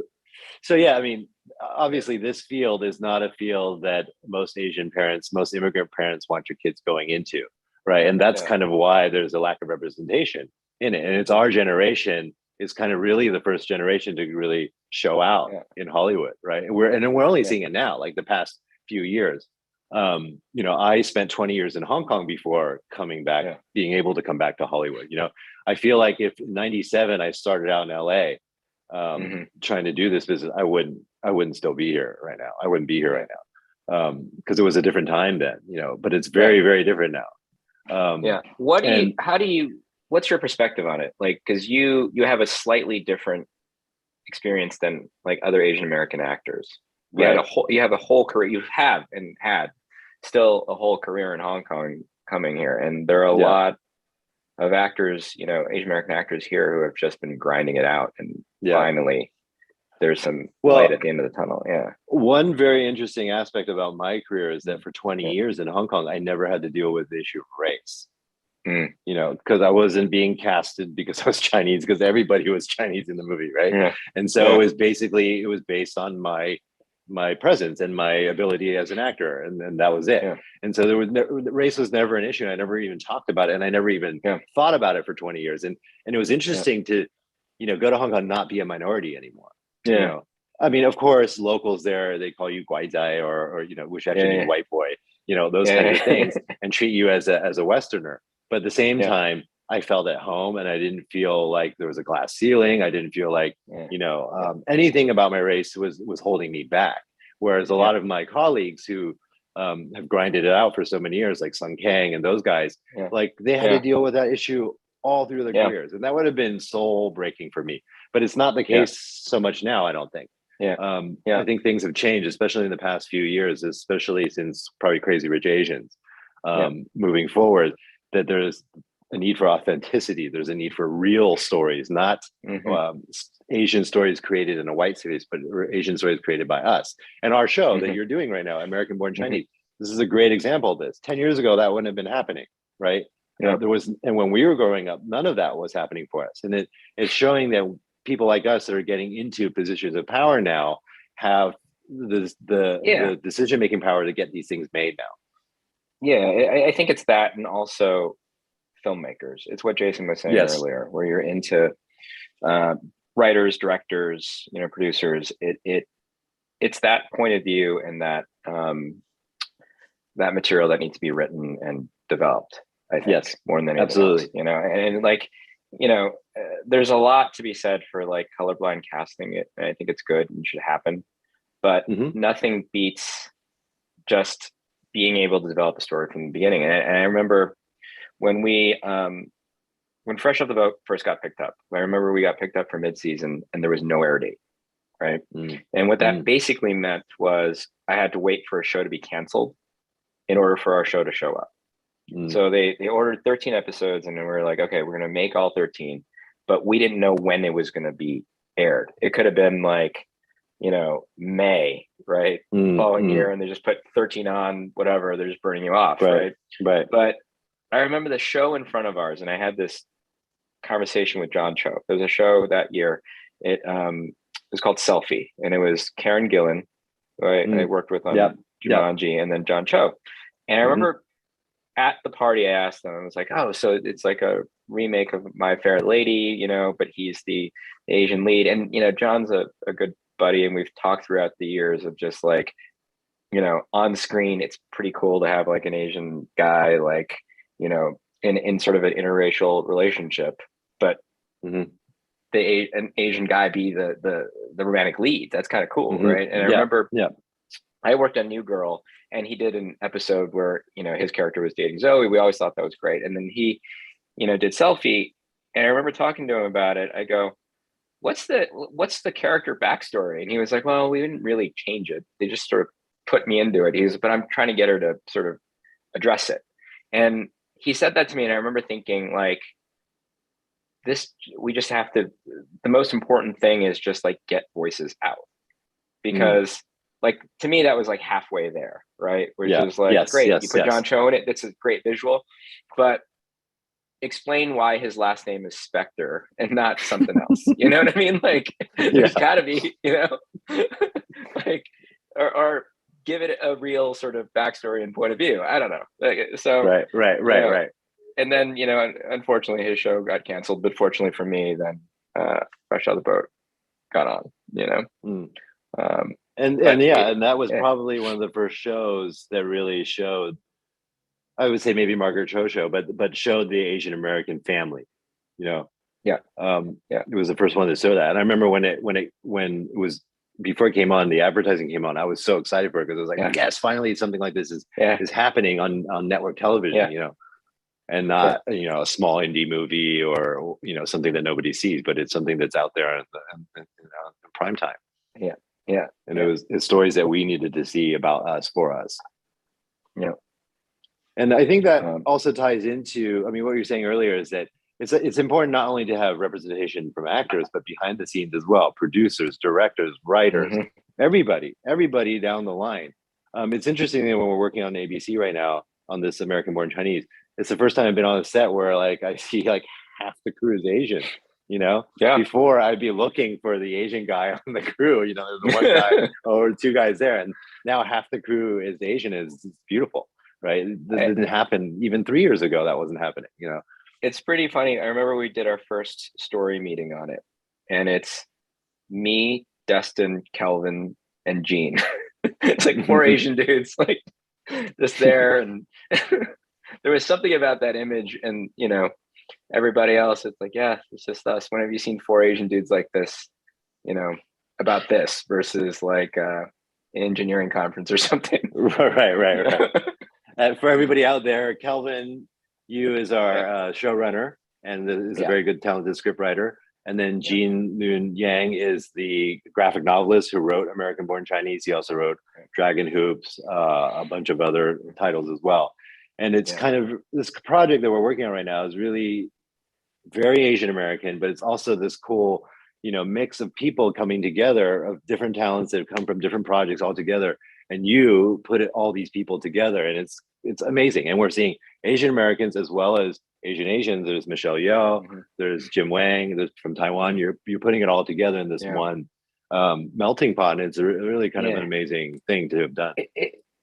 so I mean, obviously this field is not a field that most immigrant parents want your kids going into, right? And that's kind of why there's a lack of representation in it. And it's our generation is kind of really the first generation to really show out in Hollywood, right? And we're only seeing it now, like the past few years. I spent 20 years in Hong Kong before coming back, being able to come back to Hollywood. I feel like if in '97 I started out in LA trying to do this business, I wouldn't still be here right now. I wouldn't be here right now because it was a different time then, but it's very, very different now. What's your perspective on it? Like, because you have a slightly different experience than like other Asian American actors. You have a whole career. You have and had still a whole career in Hong Kong coming here, and there are a lot of actors, Asian American actors here who have just been grinding it out, and finally there's some light at the end of the tunnel. Yeah. One very interesting aspect about my career is that for 20 years in Hong Kong, I never had to deal with the issue of race. Because I wasn't being casted because I was Chinese, because everybody was Chinese in the movie, right? And so it was based on my presence and my ability as an actor, and that was it. And so race was never an issue. I never even talked about it, and I never even thought about it for 20 years. And it was interesting to go to Hong Kong, not be a minority anymore. I mean, of course, locals there, they call you guai zai or which actually means white boy, those kinds of things, and treat you as a Westerner. But at the same time, I felt at home, and I didn't feel like there was a glass ceiling. I didn't feel like, anything about my race was holding me back. Whereas a lot of my colleagues who have grinded it out for so many years, like Sung Kang and those guys, like they had to deal with that issue all through their careers. And that would have been soul breaking for me. But it's not the case so much now, I don't think. I think things have changed, especially in the past few years, especially since probably Crazy Rich Asians moving forward, that there's a need for authenticity. There's a need for real stories, not Asian stories created in a white space, but Asian stories created by us. And our show that you're doing right now, American Born Chinese, this is a great example of this. 10 years ago, that wouldn't have been happening, right? And when we were growing up, none of that was happening for us. And it's showing that people like us that are getting into positions of power now have the decision making power to get these things made now. Yeah, I think it's that, and also filmmakers. It's what Jason was saying Yes. earlier, where you're into writers, directors, producers. It's that point of view and that that material that needs to be written and developed. I think Yes, more than anything absolutely. else, and like, there's a lot to be said for like colorblind casting it. And I think it's good and should happen, but Mhm. nothing beats just being able to develop a story from the beginning. And I remember when when Fresh Off the Boat first got picked up, I remember we got picked up for mid-season and there was no air date, right? And what that basically meant was I had to wait for a show to be canceled in order for our show to show up. So they ordered 13 episodes, and then we were like, okay, we're going to make all 13, but we didn't know when it was going to be aired. It could have been like, May, right? Following year, and they just put 13 on, whatever, they're just burning you off, right? But I remember the show in front of ours, and I had this conversation with John Cho. There was a show that year. It was called Selfie, and it was Karen Gillan, right? I worked with on Jumanji, and then John Cho. And I remember at the party, I asked them, I was like, oh, so it's like a remake of My Fair Lady, but he's the Asian lead. And, John's a good buddy, and we've talked throughout the years of just like, on screen, it's pretty cool to have like an Asian guy, like, in sort of an interracial relationship, but an Asian guy be the romantic lead. That's kind of cool, right? And I remember I worked on New Girl, and he did an episode where, his character was dating Zoe. We always thought that was great. And then he, did Selfie. And I remember talking to him about it. I go, what's the character backstory? And he was like, well, we didn't really change it. They just sort of put me into it. He was, but I'm trying to get her to sort of address it. And he said that to me. And I remember thinking like, we just have to, the most important thing is just like get voices out, because like, to me, that was like halfway there, right? Which is like, great, you put John Cho in it, that's a great visual, but explain why his last name is Spector and not something else. You know what I mean? Like, there's gotta be, like, or give it a real sort of backstory and point of view. I don't know. Like, so right. And then, unfortunately his show got canceled, but fortunately for me, then Fresh Out of the Boat got on, And that was probably one of the first shows that really showed, I would say maybe Margaret Cho show, but showed the Asian American family, It was the first one to show that. And I remember when it was, before it came on, the advertising came on, I was so excited for it, because I was like, yes, finally something like this is happening on network television, and not, a small indie movie or, something that nobody sees, but it's something that's out there in prime time. And it's stories that we needed to see about us, for us. And I think that also ties into, what you were saying earlier is that it's important not only to have representation from actors, but behind the scenes as well, producers, directors, writers, everybody down the line. It's interesting that when we're working on ABC right now on this American Born Chinese, it's the first time I've been on a set where like I see like half the crew is Asian. Before I'd be looking for the Asian guy on the crew, there's the one guy or two guys there, and now half the crew is Asian. It's beautiful, right? That didn't happen even 3 years ago. That wasn't happening, It's pretty funny. I remember we did our first story meeting on it, and it's me, Destin, Kelvin, and Gene. It's like 4 Asian dudes, like just there, and there was something about that image, and everybody else, it's like, it's just us. When have you seen 4 Asian dudes like this, about this versus like an engineering conference or something? Right. For everybody out there, Kelvin Yu is our showrunner and is a very good, talented scriptwriter. And then Gene Noon Yang is the graphic novelist who wrote American Born Chinese. He also wrote Dragon Hoops, a bunch of other titles as well. And it's kind of, this project that we're working on right now is really very Asian American, but it's also this cool, mix of people coming together, of different talents that have come from different projects all together. And you put all these people together, and it's amazing. And we're seeing Asian Americans as well as Asians. There's Michelle Yeoh, there's Jim Wang, there's from Taiwan. You're putting it all together in this one melting pot, and it's a really kind of Yeah. an amazing thing to have done.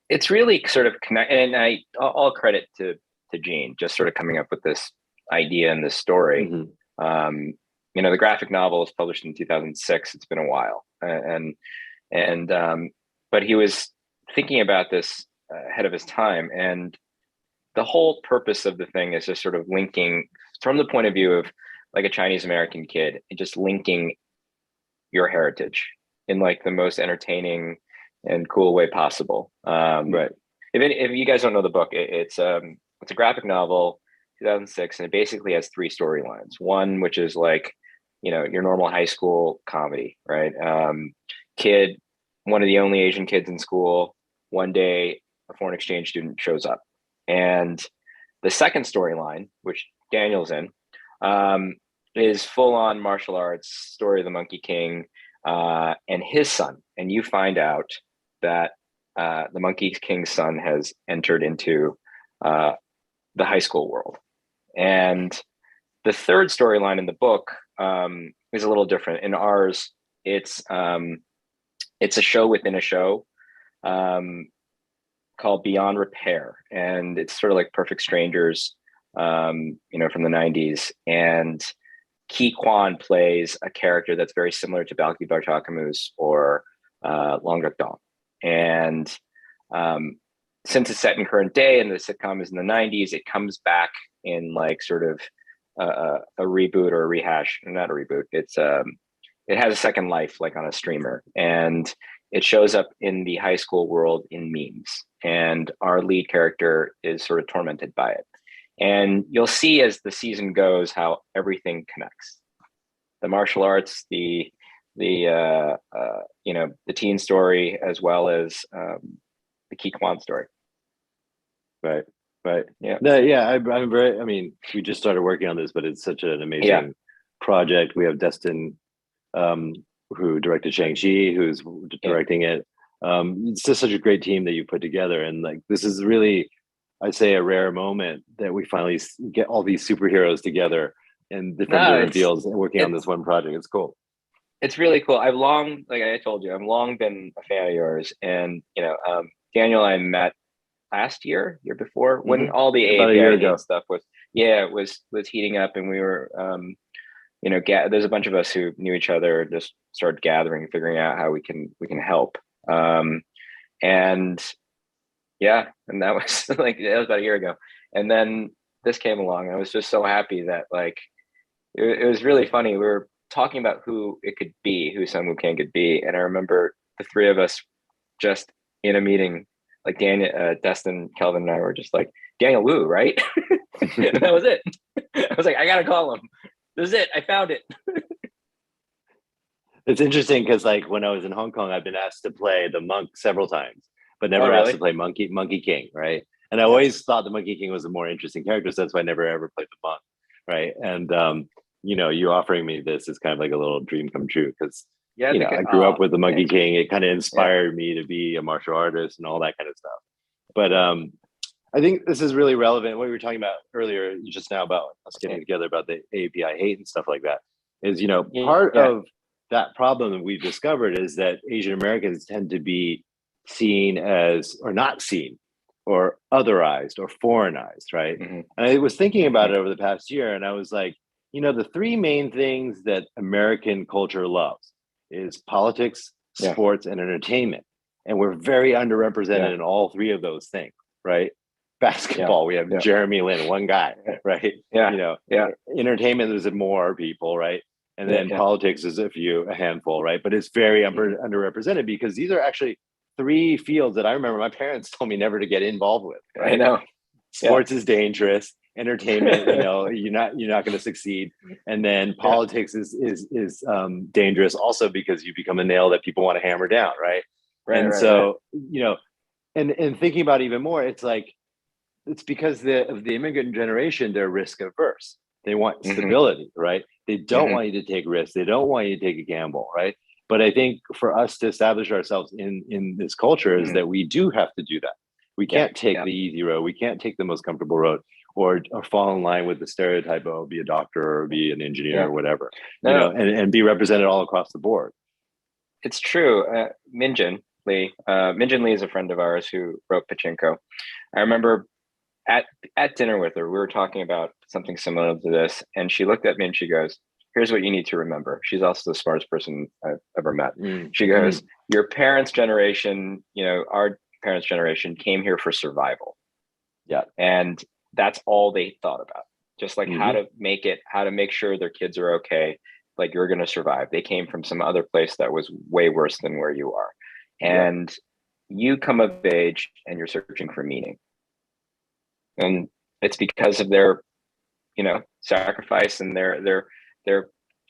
It's really sort of connect, and all credit to Gene, just sort of coming up with this idea and this story. Mhm. The graphic novel was published in 2006. It's been a while, but he was thinking about this ahead of his time, and the whole purpose of the thing is just sort of linking from the point of view of like a Chinese American kid, and just linking your heritage in like the most entertaining and cool way possible. Right. If you guys don't know the book, it's a graphic novel, 2006, and it basically has three storylines. One, which is like, your normal high school comedy, right? Kid, one of the only Asian kids in school. One day, a foreign exchange student shows up, and the second storyline, which Daniel's in, is full on martial arts story of the Monkey King and his son. And you find out that the Monkey King's son has entered into the high school world. And the third storyline in the book is a little different. In ours, it's a show within a show called Beyond Repair. And it's sort of like Perfect Strangers, from the 90s. And Ki Kwan plays a character that's very similar to Balki Bartakamus or Long Duck Dong. And since it's set in current day and the sitcom is in the 90s, it comes back in like sort of a reboot or a rehash. Not a reboot. It has a second life, like on a streamer, and it shows up in the high school world in memes. And our lead character is sort of tormented by it. And you'll see as the season goes how everything connects: the martial arts, the teen story, as well as the Ki Kwan story. Right. Yeah. No, yeah. I'm very. I mean, we just started working on this, but it's such an amazing project. We have Destin, who directed Shang-Chi, who's directing it. It's just such a great team that you put together, and like this is really, I'd say, a rare moment that we finally get all these superheroes together and different fields working on this one project. It's cool. It's really cool. I've long, like I told you, I've long been a fan of yours, and Daniel and I met last year before, when all the AAPI stuff was heating up, and we were there's a bunch of us who knew each other, just started gathering, figuring out how we can help. And that was that was about a year ago. And then this came along. I was just so happy that it was really funny. We were talking about who it could be, who Sun Wukong could be. And I remember the three of us just in a meeting, like Destin, Kelvin, and I were just like, Daniel Wu, right? And that was it. I was like, I gotta call him. This is it. I found it. It's interesting because when I was in Hong Kong, I've been asked to play the monk several times, but never asked to play Monkey King, right? And I always thought the Monkey King was a more interesting character, so that's why I never ever played the monk, right? And you offering me this is kind of like a little dream come true, because I grew up with the Monkey King. It kind of inspired me to be a martial artist and all that kind of stuff. But I think this is really relevant. What we were talking about earlier, just now, about us getting together about the API hate and stuff like that, is part of that problem that we've discovered is that Asian Americans tend to be seen as, or not seen, or otherized, or foreignized, right? Mm-hmm. And I was thinking about it over the past year, and I was like, the three main things that American culture loves is politics, sports, and entertainment. And we're very underrepresented in all three of those things, right? Basketball, we have Jeremy Lin, one guy, right? Entertainment is more people, right? And then politics is a handful, right? But it's very underrepresented, because these are actually three fields that I remember my parents told me never to get involved with. Right? I know. Sports is dangerous. Entertainment, you're not going to succeed. And then politics is dangerous also, because you become a nail that people want to hammer down, right? And thinking about it even more, it's like, it's because of the immigrant generation, they're risk averse. They want stability, right? They don't want you to take risks. They don't want you to take a gamble, right? But I think for us to establish ourselves in this culture is that we do have to do that. We can't take the easy road. We can't take the most comfortable road, or fall in line with the stereotype of be a doctor or be an engineer or whatever, and be represented all across the board. it's true. Minjin Lee. Minjin Lee is a friend of ours who wrote Pachinko. I remember at dinner with her, we were talking about something similar to this, and she looked at me and she goes, "Here's what you need to remember." She's also the smartest person I've ever met. She goes, "Your parents' generation, our parents' generation came here for survival." Yeah. And that's all they thought about. Just like how to make it, how to make sure their kids are okay, like you're going to survive. They came from some other place that was way worse than where you are. And you come of age and you're searching for meaning. And it's because of their, sacrifice and their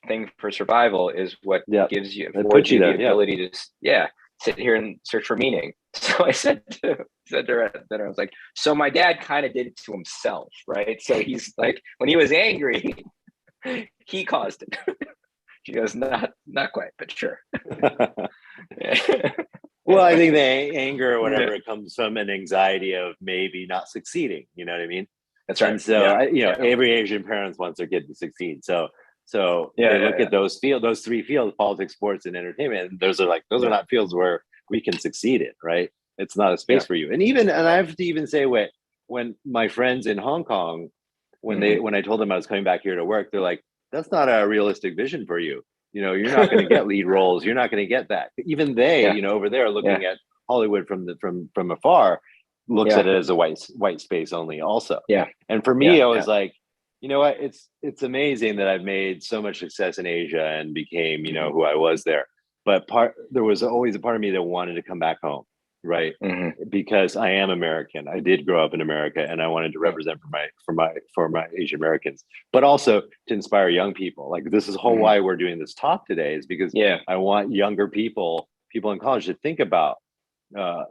thing for survival is what gives you, affords you the ability to, sit here and search for meaning. So I said to her at dinner, I was like, so my dad kind of did it to himself, right? So he's like, when he was angry, he caused it. She goes, not quite, but sure. Well, I think the anger or whatever it comes from an anxiety of maybe not succeeding. You know what I mean? That's right. And so every Asian parent wants their kid to succeed. So they look at those three fields: politics, sports, and entertainment. And those are not fields where we can succeed in, right? It's not a space for you. And I have to even say, when my friends in Hong Kong, when I told them I was coming back here to work, they're like, "That's not a realistic vision for you. You're not going to get lead roles. You're not going to get that." Even they, over there, looking at Hollywood from afar, looks at it as a white space only. Also, And for me, I was like, you know what? It's amazing that I've made so much success in Asia and became, who I was there. But there was always a part of me that wanted to come back home, right? Because I am American. I did grow up in America, and I wanted to represent for my Asian Americans, but also to inspire young people. Like, this is why we're doing this talk today, is because I want younger people in college to think about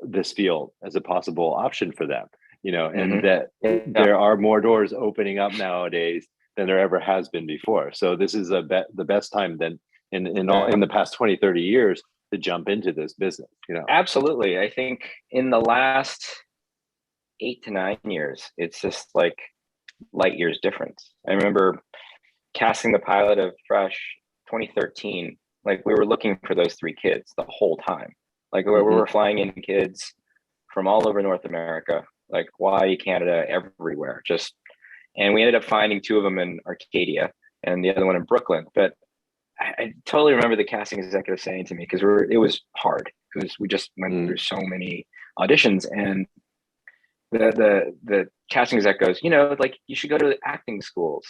this field as a possible option for them. And that there are more doors opening up nowadays than there ever has been before. So this is the best time than in the past 20, 30 years to jump into this business. Absolutely. I think in the last 8 to 9 years, it's just like light years difference. I remember casting the pilot of Fresh 2013. Like, we were looking for those 3 kids the whole time. Like, we were flying in kids from all over North America, like Hawaii, Canada, everywhere. And we ended up finding 2 of them in Arcadia and the other one in Brooklyn. But I totally remember the casting executive saying to me, because it was hard, because we just went through so many auditions, and the casting exec goes, like, you should go to acting schools.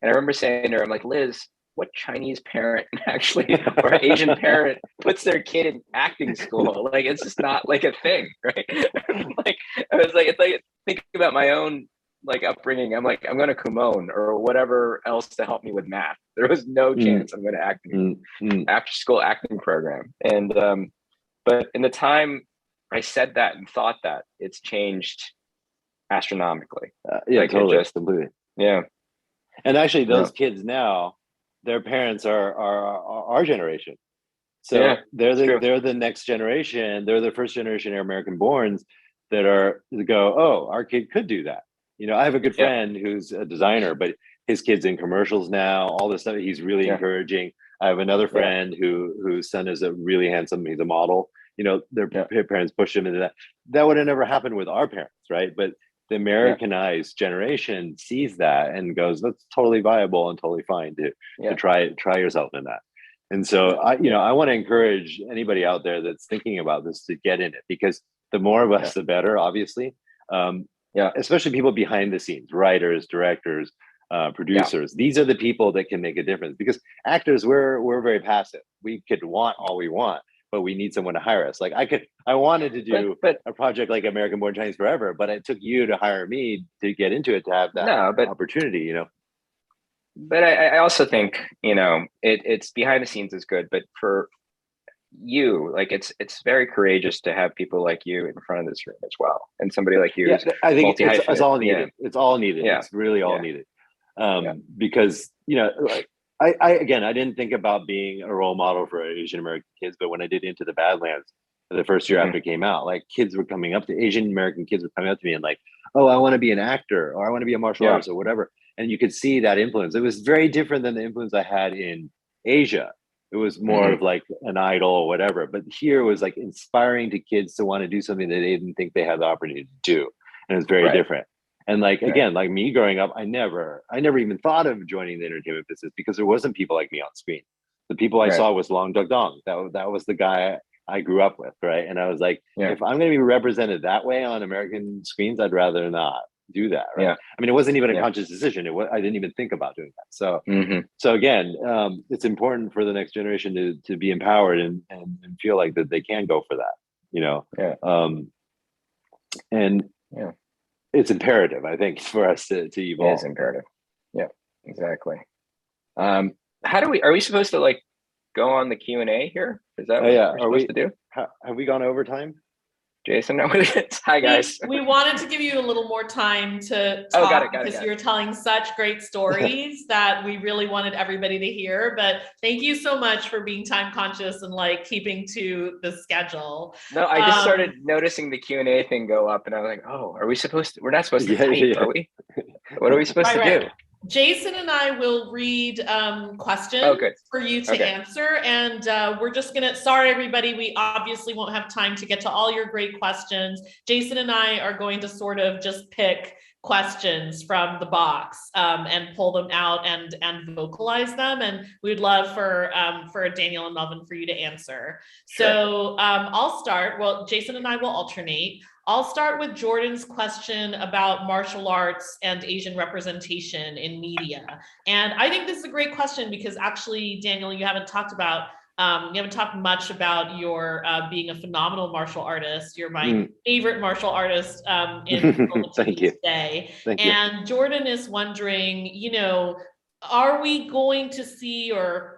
And I remember saying to her, I'm like, Liz, what Chinese parent actually, or Asian parent, puts their kid in acting school? Like, it's just not like a thing, right? Like, I was like, it's like, think about my own upbringing. I'm like, I'm going to Kumon or whatever else to help me with math. There was no chance I'm going to acting after school acting program. And but in the time I said that and thought that, it's changed astronomically. Totally, completely. Yeah. And actually, those kids now, their parents are our generation. So they're the next generation. They're the first generation of American borns that go, oh, our kid could do that. I have a good friend who's a designer, but his kid's in commercials now, all this stuff. He's really encouraging. I have another friend whose son is a really handsome, he's a model. Their parents pushed him into that. That would have never happened with our parents, right? But the Americanized generation sees that and goes, that's totally viable and totally fine to try yourself in that. And so I want to encourage anybody out there that's thinking about this to get in it, because the more of us, the better, obviously. Especially people behind the scenes, writers, directors, producers. These are the people that can make a difference, because actors, we're very passive. We could want all we want, but we need someone to hire us. Like, I wanted to do a project like American Born Chinese forever, but it took you to hire me to get into it, to have that opportunity, But I also think, it's behind the scenes is good, but for you, like, it's very courageous to have people like you in front of this room as well, and somebody like you. I think it's all needed. It's all needed. Yeah. It's really all needed. Because I didn't think about being a role model for Asian American kids, but when I did Into the Badlands, the first year after it came out, like, Asian American kids were coming up to me and like, oh, I want to be an actor, or I want to be a martial artist, or whatever. And you could see that influence. It was very different than the influence I had in Asia. It was more of like an idol or whatever. But here was like inspiring to kids to want to do something that they didn't think they had the opportunity to do. And it's very Right. different. And like, Right. again, like me growing up, I never even thought of joining the entertainment business because there wasn't people like me on screen. The people I Right. saw was Long Duk Dong. That was the guy I grew up with, right? And I was like, Yeah. if I'm going to be represented that way on American screens, I'd rather not do that, right? Yeah. I mean, it wasn't even a Yeah. conscious decision. I didn't even think about doing that. So Mhm. so again, it's important for the next generation to be empowered and feel like that they can go for that, you know. Yeah. And Yeah. it's imperative, I think, for us to It evolve. is imperative. Yeah, exactly. Are we supposed to like go on the Q&A here? Is that what Yeah, we're are supposed we? to do? Have we gone over time? Jason, no, hi guys. We wanted to give you a little more time to Oh, talk got it. because you're telling such great stories that we really wanted everybody to hear. But thank you so much for being time conscious and like keeping to the schedule. No, I just started noticing the Q&A thing go up and I was like, oh, we're not supposed to type, are we? What are we supposed to do? Jason and I will read questions for you to answer. And we're just sorry, everybody, we obviously won't have time to get to all your great questions. Jason and I are going to sort of just pick questions from the box and pull them out and vocalize them. And we'd love for Daniel and Melvin for you to answer. Sure. So I'll start. Well, Jason and I will alternate. I'll start with Jordan's question about martial arts and Asian representation in media. And I think this is a great question because actually, Daniel, you haven't talked much about your being a phenomenal martial artist. You're my favorite martial artist in Thank you. today. Thank you. And Jordan is wondering, are we going to see or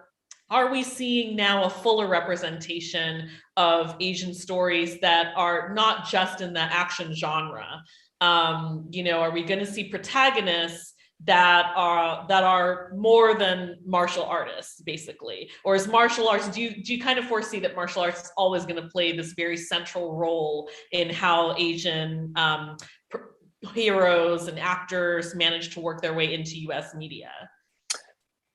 are we seeing now a fuller representation of Asian stories that are not just in the action genre? Are we going to see protagonists that are more than martial artists, basically? Or is martial arts, do you kind of foresee that martial arts is always going to play this very central role in how Asian heroes and actors manage to work their way into US media?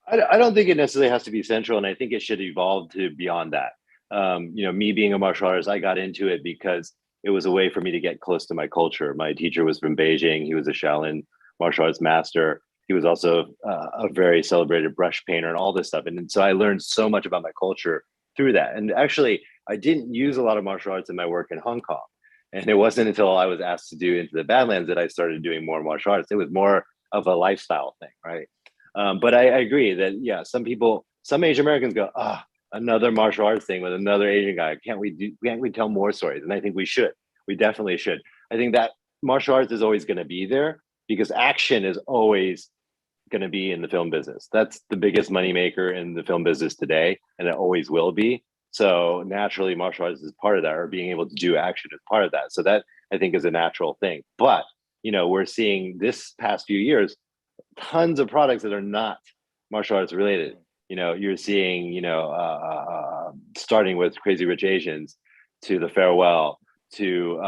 I don't think it necessarily has to be central, and I think it should evolve to beyond that. Me being a martial artist, I got into it because it was a way for me to get close to my culture. My teacher was from Beijing. He was a Shaolin martial arts master. He was also a very celebrated brush painter and all this stuff. And so I learned so much about my culture through that. And actually, I didn't use a lot of martial arts in my work in Hong Kong. And it wasn't until I was asked to do Into the Badlands that I started doing more martial arts. It was more of a lifestyle thing, right? But I agree that, yeah, some Asian Americans go, another martial arts thing with another Asian guy. Can't we tell more stories? And I think we should. We definitely should. I think that martial arts is always going to be there because action is always going to be in the film business. That's the biggest moneymaker in the film business today, and it always will be. So naturally, martial arts is part of that, or being able to do action is part of that. So that, I think, is a natural thing. But, we're seeing this past few years, tons of products that are not martial arts related. You're seeing, starting with Crazy Rich Asians to The Farewell to,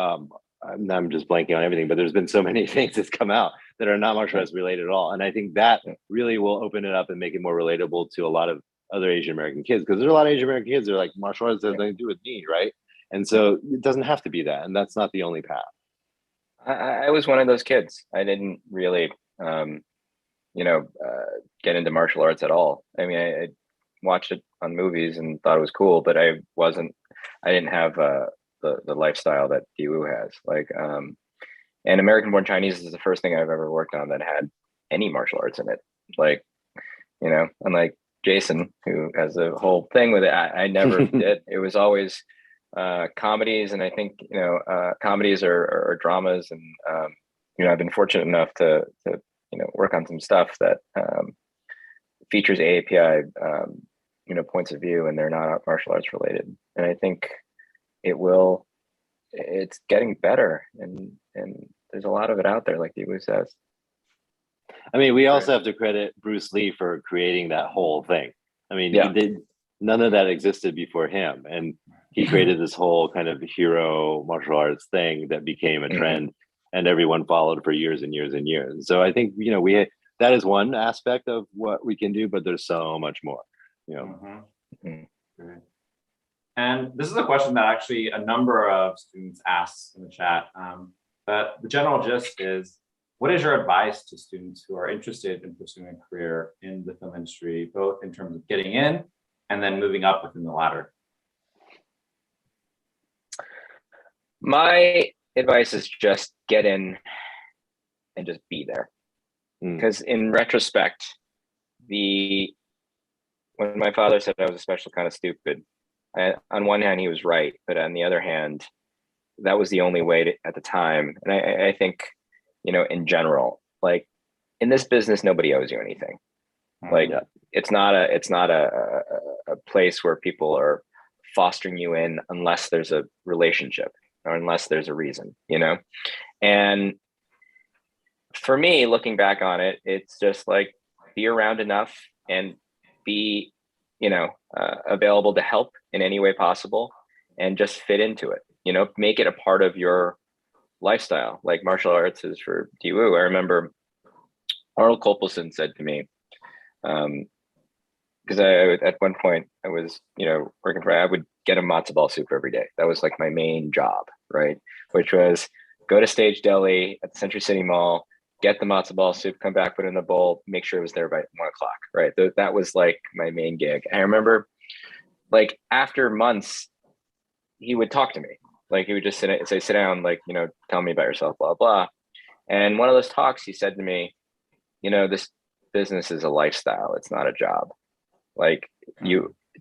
I'm just blanking on everything, but there's been so many things that's come out that are not martial arts related at all. And I think that really will open it up and make it more relatable to a lot of other Asian American kids, because there's a lot of Asian American kids that are like, martial arts has nothing to do with me, right? And so it doesn't have to be that. And that's not the only path. I was one of those kids. I didn't really, get into martial arts at all. I mean, I watched it on movies and thought it was cool, but I didn't have the lifestyle that Diwu has. And American Born Chinese is the first thing I've ever worked on that had any martial arts in it. Unlike Jason, who has a whole thing with it, I never did. It was always comedies, and I think comedies or dramas, and I've been fortunate enough to work on some stuff that features AAPI points of view, and they're not martial arts related. And I think it's getting better, and there's a lot of it out there, like Diwu says. I mean, we also have to credit Bruce Lee for creating that whole thing. I mean, none of that existed before him, and he created this whole kind of hero martial arts thing that became a trend, and everyone followed for years and years and years. So I think that is one aspect of what we can do, but there's so much more. Mhm. Great. And this is a question that actually a number of students asked in the chat. But the general gist is, what is your advice to students who are interested in pursuing a career in the film industry, both in terms of getting in and then moving up within the ladder? My advice is just get in and just be there. Because in retrospect, when my father said I was a special kind of stupid, on one hand, he was right. But on the other hand, that was the only way at the time. And I think, in general, like in this business, nobody owes you anything. Like it's not a place where people are fostering you in unless there's a relationship or unless there's a reason, And for me, looking back on it, it's just like be around enough and be, available to help in any way possible and just fit into it, make it a part of your lifestyle. Like martial arts is for Diwu. I remember Arnold Kopelson said to me, because at one point I was, working I would get a matzo ball soup every day. That was like my main job, right? Which was go to Stage Deli at the Century City Mall, get the matzo ball soup, come back, put it in the bowl, make sure it was there by 1 o'clock, right? That was like my main gig. I remember like after months, he would talk to me. Like he would just sit down, like, tell me about yourself, blah, blah. And one of those talks, he said to me, this business is a lifestyle. It's not a job. Like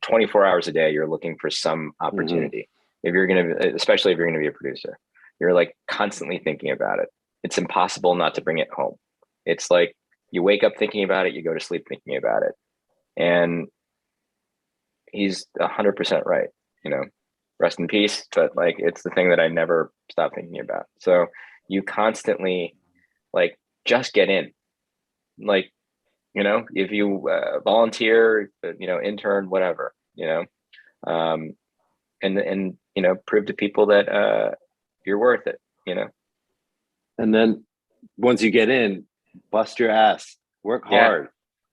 24 hours a day, you're looking for some opportunity. If you're going to, especially if you're going to be a producer, you're like constantly thinking about it. It's impossible not to bring it home. It's like you wake up thinking about it, you go to sleep thinking about it. And he's 100% right, rest in peace. But like, it's the thing that I never stop thinking about. So you constantly like, just get in, like, if you volunteer, intern, whatever, and prove to people that you're worth it, And then once you get in, bust your ass, work hard.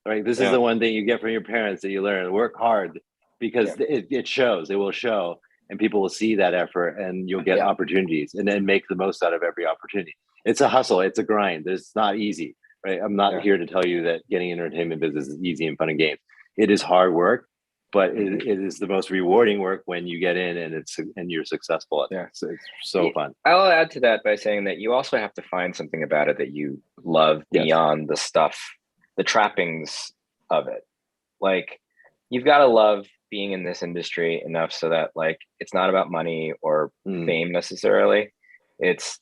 Right. This is the one thing you get from your parents that you learn. Work hard because it shows, it will show, and people will see that effort and you'll get opportunities and then make the most out of every opportunity. It's a hustle. It's a grind. It's not easy. Right. I'm not here to tell you that getting into entertainment business is easy and fun and games. It is hard work, but it is the most rewarding work when you get in and you're successful at it. So it's so fun. I'll add to that by saying that you also have to find something about it that you love beyond the stuff, the trappings of it. Like you've got to love being in this industry enough so that like it's not about money or fame necessarily. It's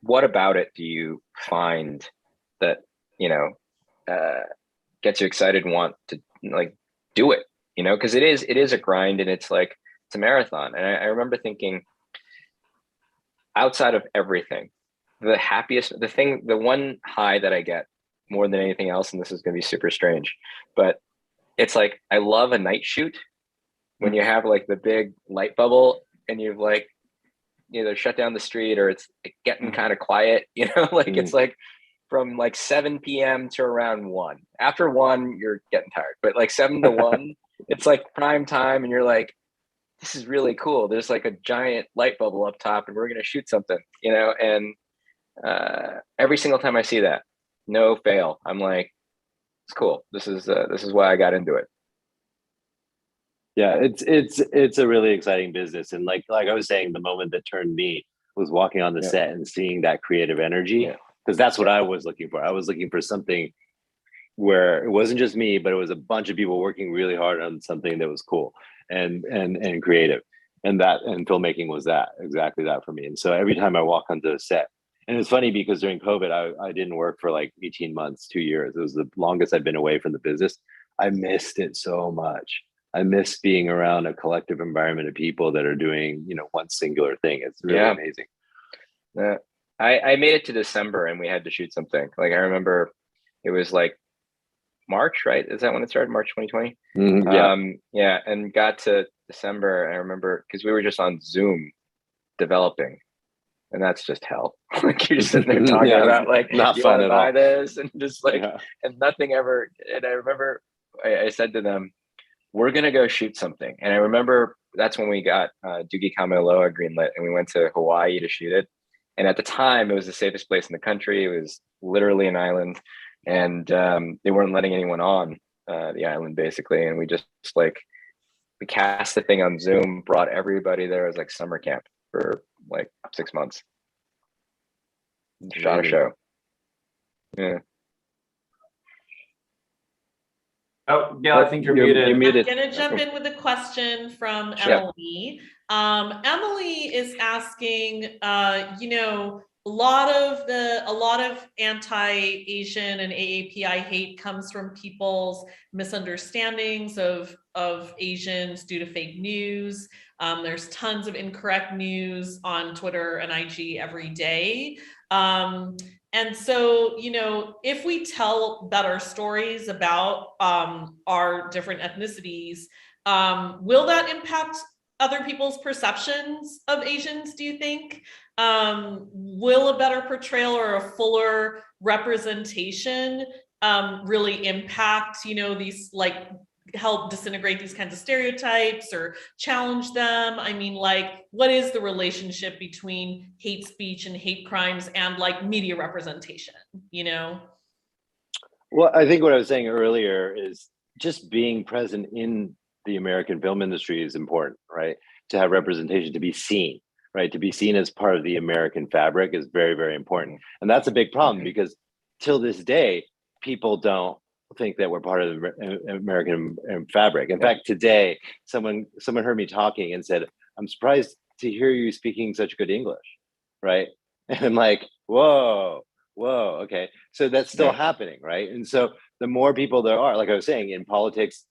what about it do you find that gets you excited and want to like do it, because it is a grind and it's like it's a marathon. And I remember thinking, outside of everything, the one high that I get more than anything else, and this is going to be super strange, but it's like I love a night shoot when you have like the big light bubble and you've like either shut down the street or it's getting kind of quiet, like it's like from like 7 p.m. to around 1. After 1, you're getting tired, but like 7 to 1, it's like prime time and you're like, this is really cool. There's like a giant light bubble up top and we're going to shoot something, and every single time I see that, no fail, I'm like, it's cool. This is why I got into it. Yeah, it's a really exciting business. And like I was saying, the moment that turned me was walking on the set and seeing that creative energy. Because that's what I was looking for. I was looking for something where it wasn't just me, but it was a bunch of people working really hard on something that was cool and creative. And filmmaking was exactly that for me. And so every time I walk onto a set, and it's funny because during COVID, I didn't work for like 18 months, 2 years. It was the longest I've been away from the business. I missed it so much. I miss being around a collective environment of people that are doing, one singular thing. It's really amazing. I made it to December and we had to shoot something. Like I remember it was like March, right? Is that when it started? March 2020? And got to December. I remember because we were just on Zoom developing, and that's just hell. Like you're just sitting there talking about like, not you fun want to at buy all. this, and just like, and nothing ever. And I remember I said to them, we're gonna go shoot something. And I remember that's when we got Doogie Kamealoha greenlit, and we went to Hawaii to shoot it. And at the time, it was the safest place in the country. It was literally an island, and they weren't letting anyone on the island basically. And we just like we cast the thing on Zoom, brought everybody there as like summer camp for like 6 months. Shot a show. Yeah. Oh, yeah, I think you're muted. You're muted. I'm gonna jump in with a question from Sure. Emily. Emily is asking, you know, a lot of anti-Asian and AAPI hate comes from people's misunderstandings of Asians due to fake news. There's tons of incorrect news on Twitter and IG every day. And so, you know, if we tell better stories about our different ethnicities, will that impact other people's perceptions of Asians, do you think? Will a better portrayal or a fuller representation really impact, you know, these like help disintegrate these kinds of stereotypes or challenge them? I mean, like, what is the relationship between hate speech and hate crimes and like media representation, you know? Well, I think what I was saying earlier is just being present in the American film industry is important, right? To have representation, to be seen, right? To be seen as part of the American fabric is very, very important. And that's a big problem because till this day, people don't think that we're part of the American fabric. In fact, today, someone heard me talking and said, "I'm surprised to hear you speaking such good English," right? And I'm like, whoa, okay. So that's still happening, right? And so the more people there are, like I was saying, in politics,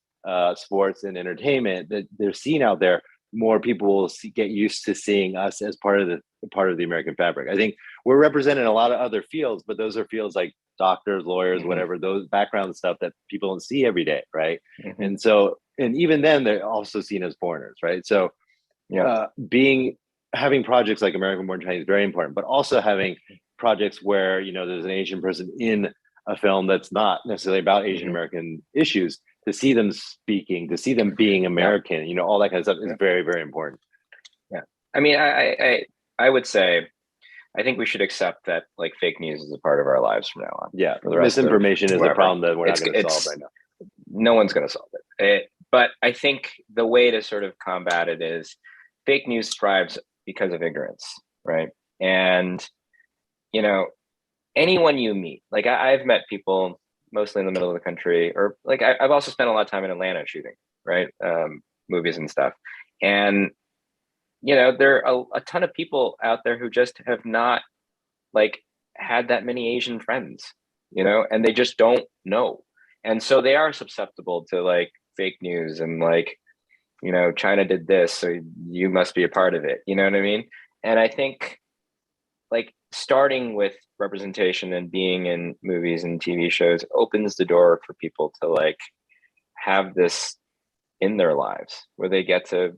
sports, and entertainment, that they're seen out there, more people will get used to seeing us as part of the American fabric. I think we're represented in a lot of other fields, but those are fields like doctors, lawyers, whatever, those background stuff that people don't see every day, right? And so, and even then, they're also seen as foreigners, right? So, having projects like American Born Chinese is very important, but also having projects where, you know, there's an Asian person in a film that's not necessarily about Asian American issues, to see them speaking, to see them being American, you know, all that kind of stuff is very, very important. Yeah. I mean, I would say, I think we should accept that like fake news is a part of our lives from now on. Yeah. Misinformation is a problem that we're not going to solve right now. No one's going to solve it. But I think the way to sort of combat it is fake news thrives because of ignorance, right? And, you know, anyone you meet, like I've met people mostly in the middle of the country, or like I've also spent a lot of time in Atlanta shooting, right? Movies and stuff. And, you know, there are a ton of people out there who just have not like had that many Asian friends, you know, and they just don't know. And so they are susceptible to like fake news and like, you know, China did this, so you must be a part of it. You know what I mean? And I think like starting with representation and being in movies and TV shows opens the door for people to like have this in their lives where they get to,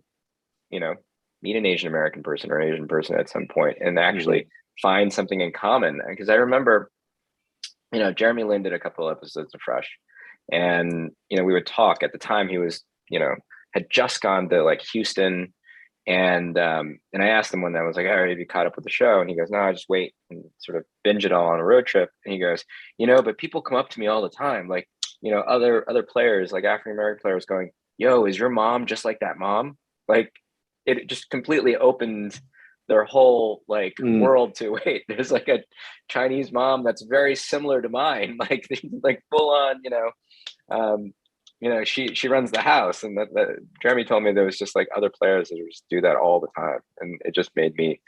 you know, meet an Asian American person or an Asian person at some point and actually find something in common. Because I remember, you know, Jeremy Lin did a couple of episodes of Fresh, and, you know, we would talk. At the time he was, you know, had just gone to like Houston, and I asked him one day, I was like, "All right, have you caught up with the show?" And he goes, "No, I just wait and sort of binge it all on a road trip." And he goes, "You know, but people come up to me all the time, like, you know, other players, like African American players, going, 'Yo, is your mom just like that mom?'" Like, it just completely opened their whole like world to, wait, there's like a Chinese mom that's very similar to mine, like full on, you know, she runs the house. And that Jeremy told me there was just like other players that just do that all the time, and it just made me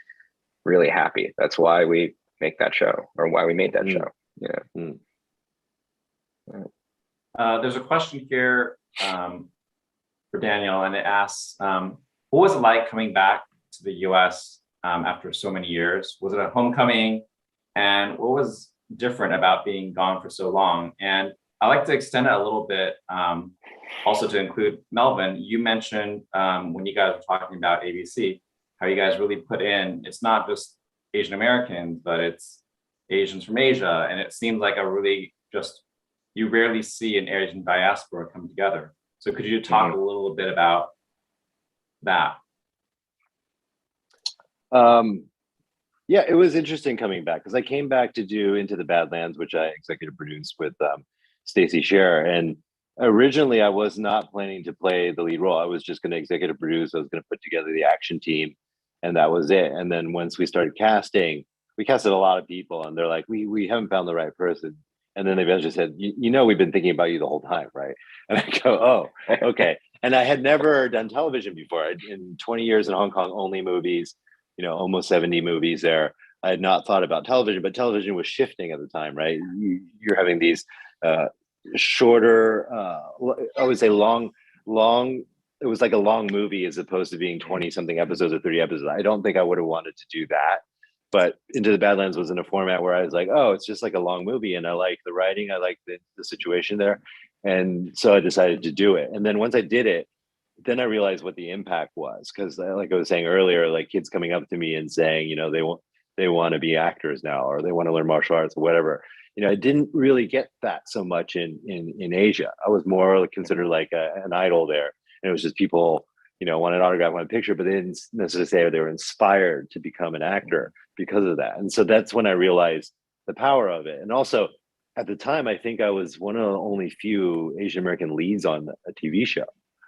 really happy. That's why we make that show, or why we made that show. There's a question here for Daniel, and it asks, what was it like coming back to the US after so many years? Was it a homecoming? And what was different about being gone for so long? And I like to extend it a little bit, also to include Melvin. You mentioned when you guys were talking about ABC, how you guys really put in, it's not just Asian Americans, but it's Asians from Asia. And it seems like a really just, you rarely see an Asian diaspora come together. So could you talk a little bit about that? Yeah, it was interesting coming back because I came back to do Into the Badlands, which I executive produced with Stacey Sher. And originally, I was not planning to play the lead role. I was just going to executive produce. I was going to put together the action team, and that was it. And then once we started casting, we casted a lot of people, and they're like, "We haven't found the right person." And then they eventually said, "You know, we've been thinking about you the whole time, right?" And I go, "Oh, okay." And I had never done television before. In 20 years in Hong Kong, only movies, almost 70 movies there. I had not thought about television, but television was shifting at the time, right? You're having these shorter, I would say long. It was like a long movie as opposed to being 20 something episodes or 30 episodes. I don't think I would have wanted to do that. But Into the Badlands was in a format where I was like, oh, it's just like a long movie. And I like the writing. I like the situation there. And so I decided to do it. And then once I did it, then I realized what the impact was. Because like I was saying earlier, like kids coming up to me and saying, they want to be actors now, or they want to learn martial arts or whatever. I didn't really get that so much in Asia. I was more considered like an idol there. And it was just people, want an autograph, want a picture, but they didn't necessarily say they were inspired to become an actor because of that. And so that's when I realized the power of it. And also at the time, I think I was one of the only few Asian American leads on a TV show.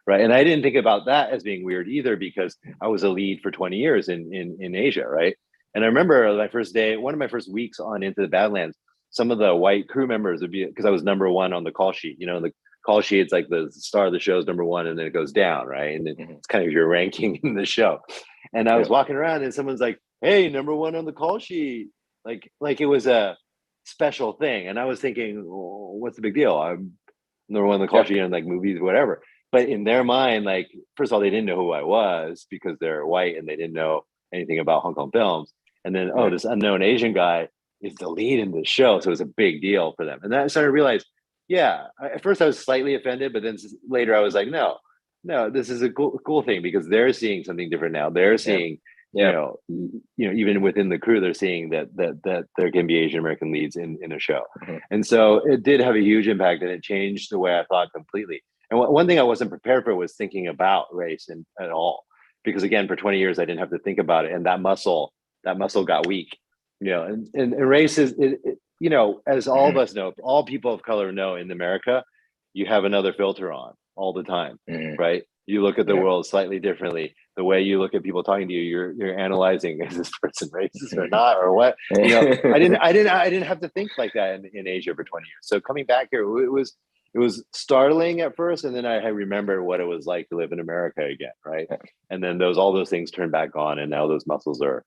Right. And I didn't think about that as being weird either, because I was a lead for 20 years in Asia. Right. And I remember my first day, one of my first weeks on Into the Badlands, some of the white crew members would be, because I was number one on the call sheet. The call sheet, it's like the star of the show is number one, and then it goes down, right? And it's kind of your ranking in the show. And I was walking around and someone's like, hey, number one on the call sheet. Like it was a special thing. And I was thinking, oh, what's the big deal? I'm number one on the call sheet in like movies, whatever. But in their mind, like, first of all, they didn't know who I was because they're white and they didn't know anything about Hong Kong films. And then, oh, this unknown Asian guy is the lead in the show. So it was a big deal for them. And then I started to realize, at first I was slightly offended, but then later I was like, no, this is a cool thing, because they're seeing something different now. They're seeing, even within the crew, they're seeing that there can be Asian American leads in a show. And so it did have a huge impact, and it changed the way I thought completely. And one thing I wasn't prepared for was thinking about race at all, because again, for 20 years I didn't have to think about it, and that muscle got weak. And race is, as all of us know, all people of color know, in America, you have another filter on all the time, right? You look at the world slightly differently. The way you look at people talking to you, you're analyzing, is this person racist or not, or what? I didn't have to think like that in Asia for 20 years. So coming back here, it was startling at first, and then I remembered what it was like to live in America again, right? And then all those things turned back on, and now those muscles are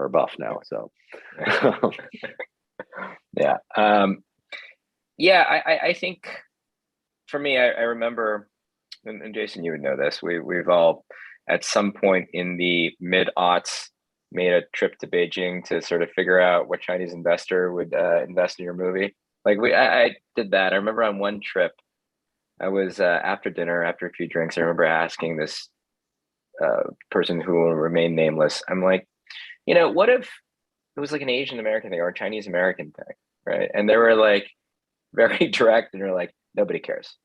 buff now. So I think for me, I remember, and Jason, you would know this, we've all at some point in the mid-aughts made a trip to Beijing to sort of figure out what Chinese investor would invest in your movie. Like I did that. I remember on one trip, I was after dinner, after a few drinks, I remember asking this person who will remain nameless, I'm like, what if it was like an Asian American thing or a Chinese American thing, right? And they were like very direct, and they're like, nobody cares.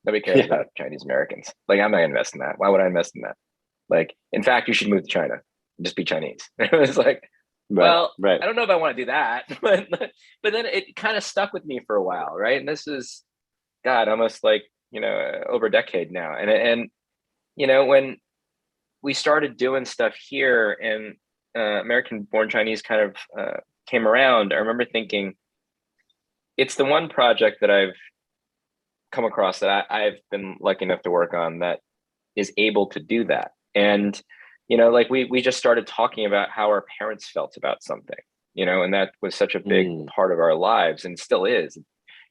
Nobody cares about Chinese Americans. Like, I'm not gonna invest in that. Why would I invest in that? Like, in fact, you should move to China and just be Chinese. It was like, I don't know if I want to do that, but then it kind of stuck with me for a while, right? And this is, God, almost like, over a decade now. And when we started doing stuff here and American-born Chinese kind of came around, I remember thinking, it's the one project that I've come across that I've been lucky enough to work on that is able to do that. And, like we just started talking about how our parents felt about something, and that was such a big part of our lives, and still is.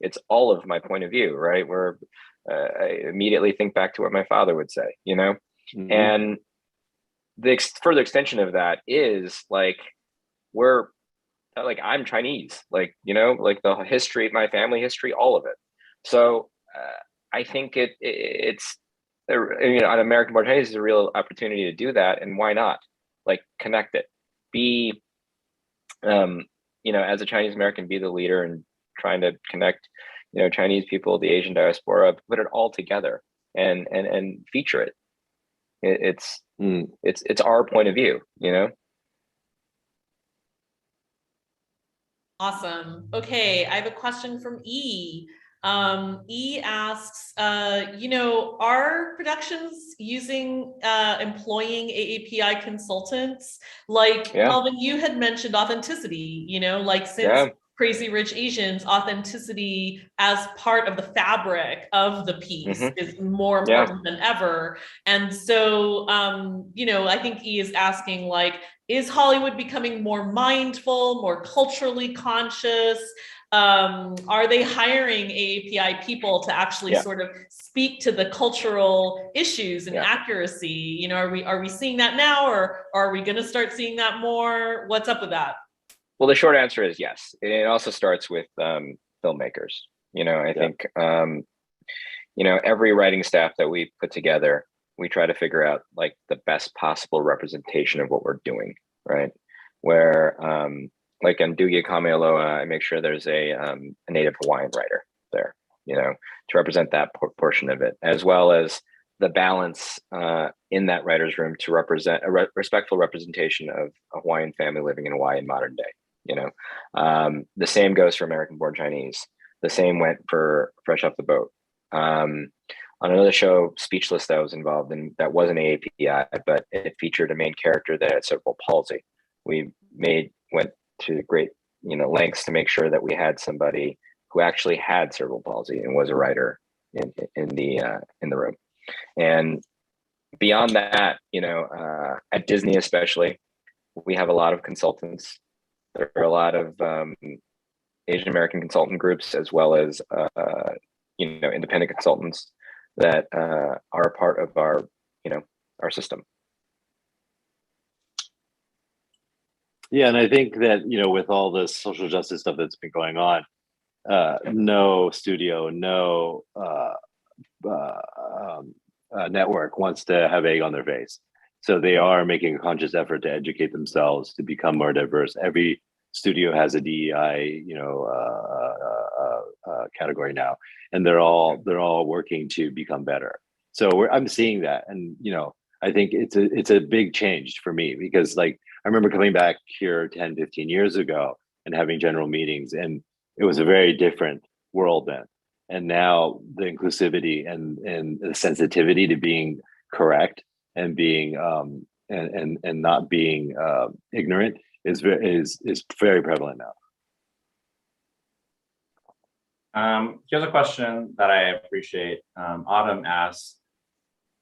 It's all of my point of view, right? Where I immediately think back to what my father would say, and the further extension of that is like, I'm Chinese, like the history, my family history, all of it. So I think it's an American-born Chinese is a real opportunity to do that, and why not? Like, connect it, be as a Chinese American, be the leader and trying to connect Chinese people, the Asian diaspora, put it all together. and feature it. It's Mm. it's our point of view, you know. Awesome. Okay, I have a question from E. E asks, are productions using employing AAPI consultants? Like Yeah, Melvin, you had mentioned authenticity, like since yeah, Crazy Rich Asians, authenticity as part of the fabric of the piece hmm, is more yeah, important than ever. And so, I think E is asking, like, is Hollywood becoming more mindful, more culturally conscious? Are they hiring AAPI people to actually yeah, sort of speak to the cultural issues and yeah. accuracy? Are we seeing that now, or are we going to start seeing that more? What's up with that? Well, the short answer is yes. It also starts with filmmakers. I Yeah. think every writing staff that we put together, we try to figure out like the best possible representation of what we're doing, right? Where like in Dugi Kamealoa, I make sure there's a native Hawaiian writer there, to represent that portion of it, as well as the balance in that writer's room to represent a respectful representation of a Hawaiian family living in Hawaii in modern day. The same goes for American Born Chinese. The same went for Fresh Off the Boat. On another show, Speechless, that I was involved in, that wasn't AAPI, but it featured a main character that had cerebral palsy. We went to great lengths to make sure that we had somebody who actually had cerebral palsy and was a writer in the room. And beyond that, at Disney especially, we have a lot of consultants. There are a lot of Asian American consultant groups, as well as independent consultants that are a part of our system. Yeah, and I think that with all this social justice stuff that's been going on, no studio, no network wants to have egg on their face. So they are making a conscious effort to educate themselves to become more diverse. Every studio has a DEI, category now, and they're all working to become better. So I'm seeing that, and I think it's a big change for me, because like I remember coming back here 10, 15 years ago and having general meetings, and it was a very different world then. And now the inclusivity and the sensitivity to being correct and being and not being ignorant is very prevalent now. Here's a question that I appreciate. Autumn asks,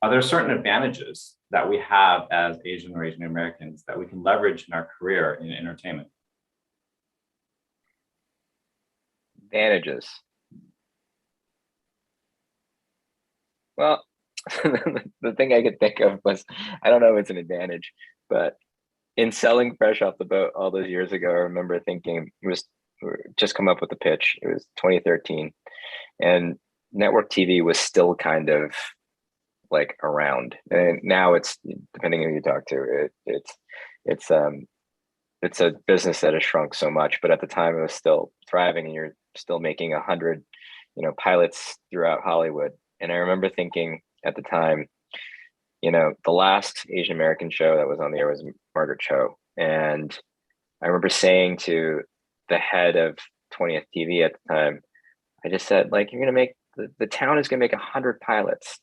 are there certain advantages that we have as Asian or Asian Americans that we can leverage in our career in entertainment? Advantages. Well, the thing I could think of was, I don't know if it's an advantage, but in selling Fresh Off the Boat all those years ago, I remember thinking it was just come up with the pitch. It was 2013, and network TV was still kind of like around. And now it's, depending on who you talk to, it's a business that has shrunk so much. But at the time, it was still thriving, and you're still making 100, pilots throughout Hollywood. And I remember thinking at the time, the last Asian American show that was on the air was Margaret Cho. And I remember saying to the head of 20th TV at the time, I just said, like, you're going to make, the town is going to make 100 pilots.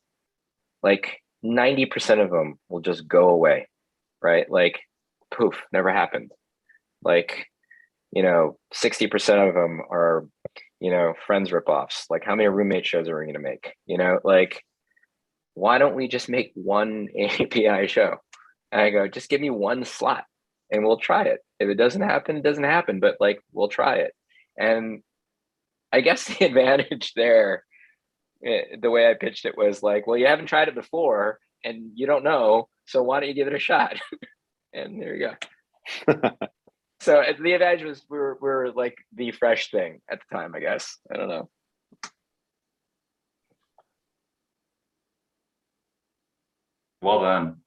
Like 90% of them will just go away, right? Like, poof, never happened. Like, 60% of them are, Friends ripoffs. Like, how many roommate shows are we going to make? Like, why don't we just make one API show? And I go, just give me one slot and we'll try it. If it doesn't happen, it doesn't happen, but like, we'll try it. And I guess the advantage there, the way I pitched it was like, well, you haven't tried it before and you don't know, so why don't you give it a shot? And there you go. So the advantage was we're like the fresh thing at the time, I guess. I don't know. Well done.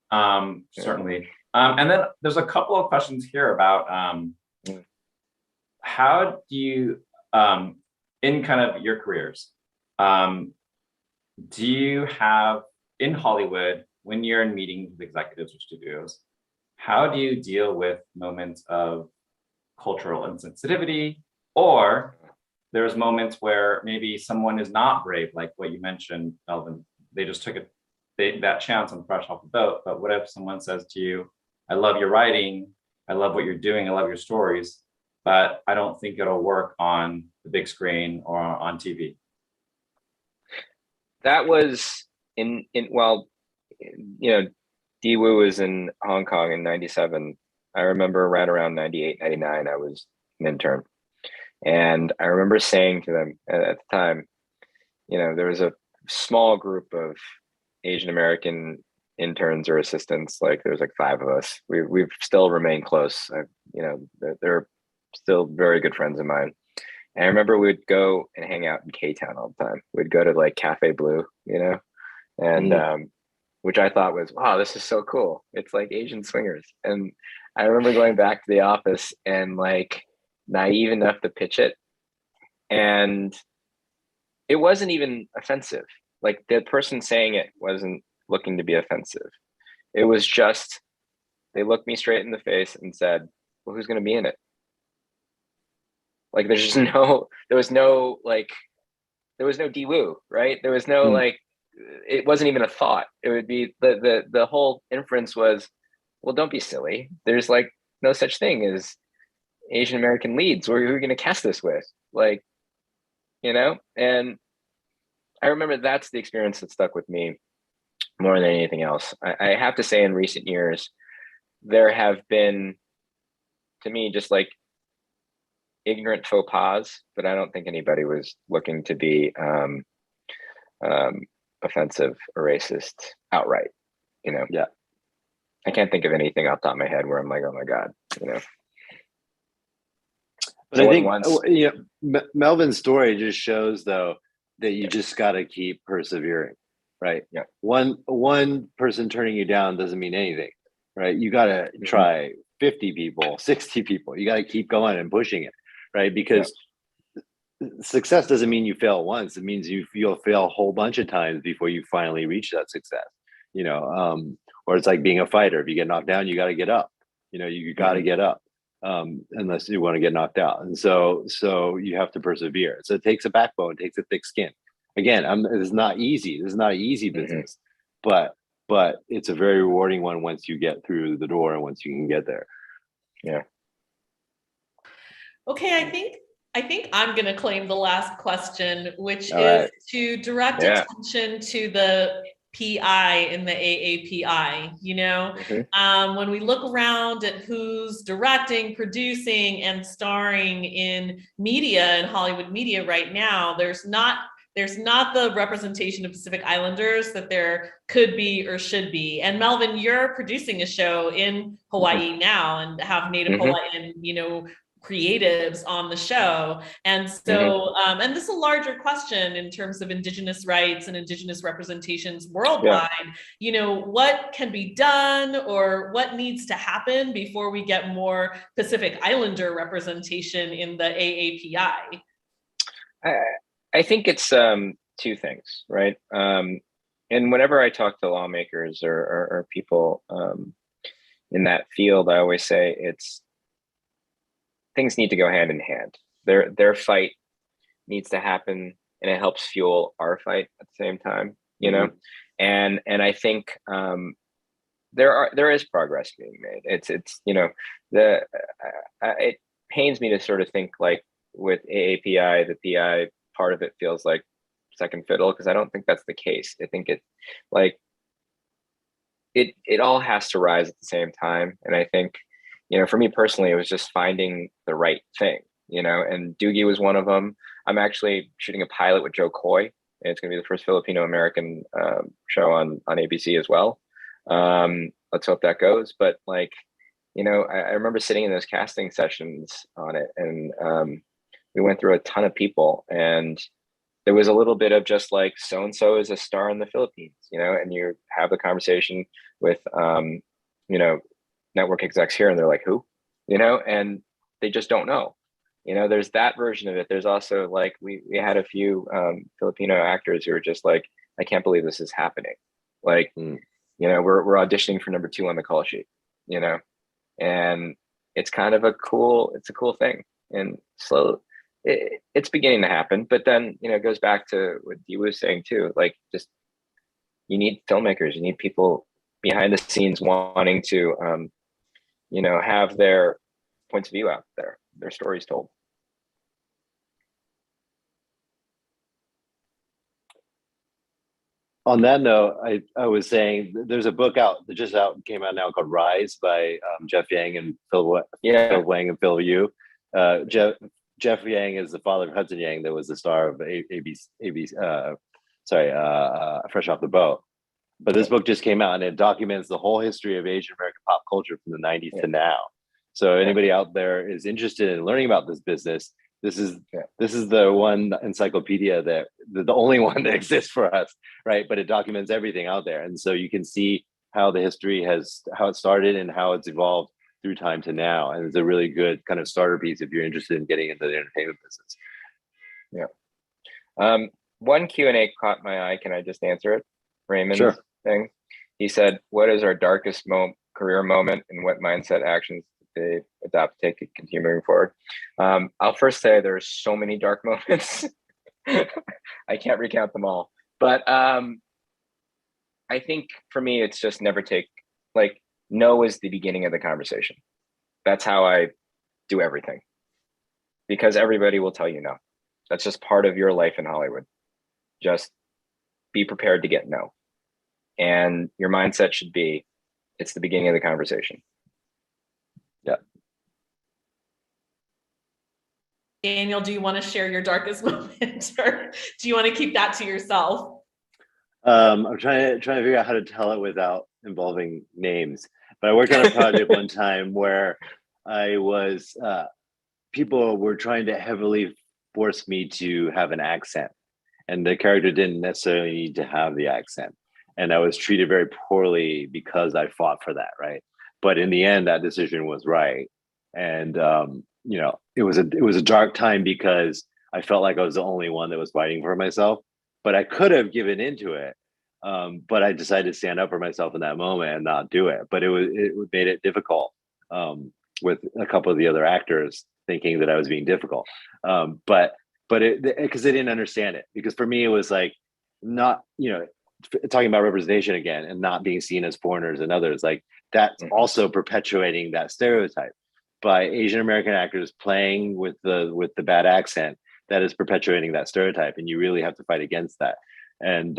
Certainly. And then there's a couple of questions here about how do you, in kind of your careers, do you have in Hollywood, when you're in meetings with executives or studios, how do you deal with moments of cultural insensitivity, or there's moments where maybe someone is not brave, like what you mentioned, Melvin, they just took that chance on fresh off the boat. But what if someone says to you, I love your writing, I love what you're doing, I love your stories, but I don't think it'll work on the big screen or on TV? That was well, Daewoo was in Hong Kong in 97. I remember right around 98, 99, I was an intern. And I remember saying to them at the time, there was a small group of Asian American interns or assistants. Like there's like 5 of us. We've still remained close. They're still very good friends of mine. And I remember we'd go and hang out in K-Town all the time. We'd go to like Cafe Blue, and which I thought was, wow, this is so cool. It's like Asian swingers. And I remember going back to the office and like naive enough to pitch it. And it wasn't even offensive. Like the person saying it wasn't looking to be offensive. It was just, they looked me straight in the face and said, well, who's going to be in it? Like, there was no Daewoo, right? There was no, like, it wasn't even a thought. It would be the whole inference was, well, don't be silly. There's like no such thing as Asian American leads. Who are you going to cast this with? Like, and I remember that's the experience that stuck with me more than anything else. I have to say in recent years, there have been, to me, just like ignorant faux pas, but I don't think anybody was looking to be offensive or racist outright. Yeah. I can't think of anything off the top of my head where I'm like, oh my God, But I think Melvin's story just shows though that you just got to keep persevering, right? Yeah. One person turning you down doesn't mean anything, right? You got to try 50 people, 60 people. You got to keep going and pushing it, right? Because success doesn't mean you fail once. It means you'll fail a whole bunch of times before you finally reach that success, or it's like being a fighter. If you get knocked down, you got to get up, you got to get up. Unless you want to get knocked out. And so you have to persevere. So it takes a backbone, it takes a thick skin. Again, it's not easy. This is not an easy business, but it's a very rewarding one once you get through the door and once you can get there. Yeah. Okay, I think I'm going to claim the last question, which is to direct attention to the PI in the AAPI. When we look around at who's directing, producing, and starring in media and Hollywood media right now, there's not the representation of Pacific Islanders that there could be or should be. And Melvin, you're producing a show in Hawaii now and have Native Hawaiian, creatives on the show. And so, and this is a larger question in terms of Indigenous rights and Indigenous representations worldwide. What can be done or what needs to happen before we get more Pacific Islander representation in the AAPI? I think it's 2 things, right? And whenever I talk to lawmakers or people in that field, I always say things need to go hand in hand. Their fight needs to happen, and it helps fuel our fight at the same time, And I think there is progress being made. It pains me to sort of think like with AAPI, the PI part of it feels like second fiddle, because I don't think that's the case. I think it all has to rise at the same time, and I think. For me personally, it was just finding the right thing, and Doogie was one of them. I'm actually shooting a pilot with Joe Coy, and it's going to be the first Filipino-American show on ABC as well. Let's hope that goes. But I remember sitting in those casting sessions on it, and we went through a ton of people, and there was a little bit of just like, so-and-so is a star in the Philippines, and you have the conversation with, network execs here, and they're like, who, and they just don't know. There's that version of it. There's also like we had a few Filipino actors who were just like, I can't believe this is happening. Like, we're auditioning for number 2 on the call sheet, and it's kind of a cool thing. And it's beginning to happen, but then, it goes back to what Dee was saying too, like, just, you need filmmakers, you need people behind the scenes wanting to, have their points of view out there, their stories told. On that note, I was saying there's a book out that just came out now called Rise by Jeff Yang and Phil Wang and Phil Yu. Jeff Yang is the father of Hudson Yang, that was the star of Fresh Off the Boat. But this book just came out, and it documents the whole history of Asian American pop culture from the 90s to now. So anybody out there is interested in learning about this business, this is the one encyclopedia that the only one that exists for us, right? But it documents everything out there, and so you can see how the history how it started and how it's evolved through time to now. And it's a really good kind of starter piece if you're interested in getting into the entertainment business. Yeah. One Q&A caught my eye. Can I just answer it? Raymond's thing. He said, "What is our darkest career moment, and what mindset actions they adopt to continue moving forward?" I'll first say there's so many dark moments. I can't recount them all, but I think for me, it's just never no is the beginning of the conversation. That's how I do everything, because everybody will tell you no. That's just part of your life in Hollywood. Just be prepared to get no. And your mindset should be, it's the beginning of the conversation. Yeah. Daniel, do you want to share your darkest moment, or do you want to keep that to yourself? I'm trying to figure out how to tell it without involving names. But I worked on a project one time where I was people were trying to heavily force me to have an accent, and the character didn't necessarily need to have the accent, and I was treated very poorly because I fought for that, right? But in the end, that decision was right, and it was a dark time because I felt like I was the only one that was fighting for myself, but I could have given into it. But I decided to stand up for myself in that moment and not do it. But it made it difficult with a couple of the other actors thinking that I was being difficult. But because they didn't understand it. Because for me, it was like not, talking about representation again and not being seen as foreigners and others, like that's also perpetuating that stereotype by Asian American actors playing with the bad accent. That is perpetuating that stereotype, and you really have to fight against that. And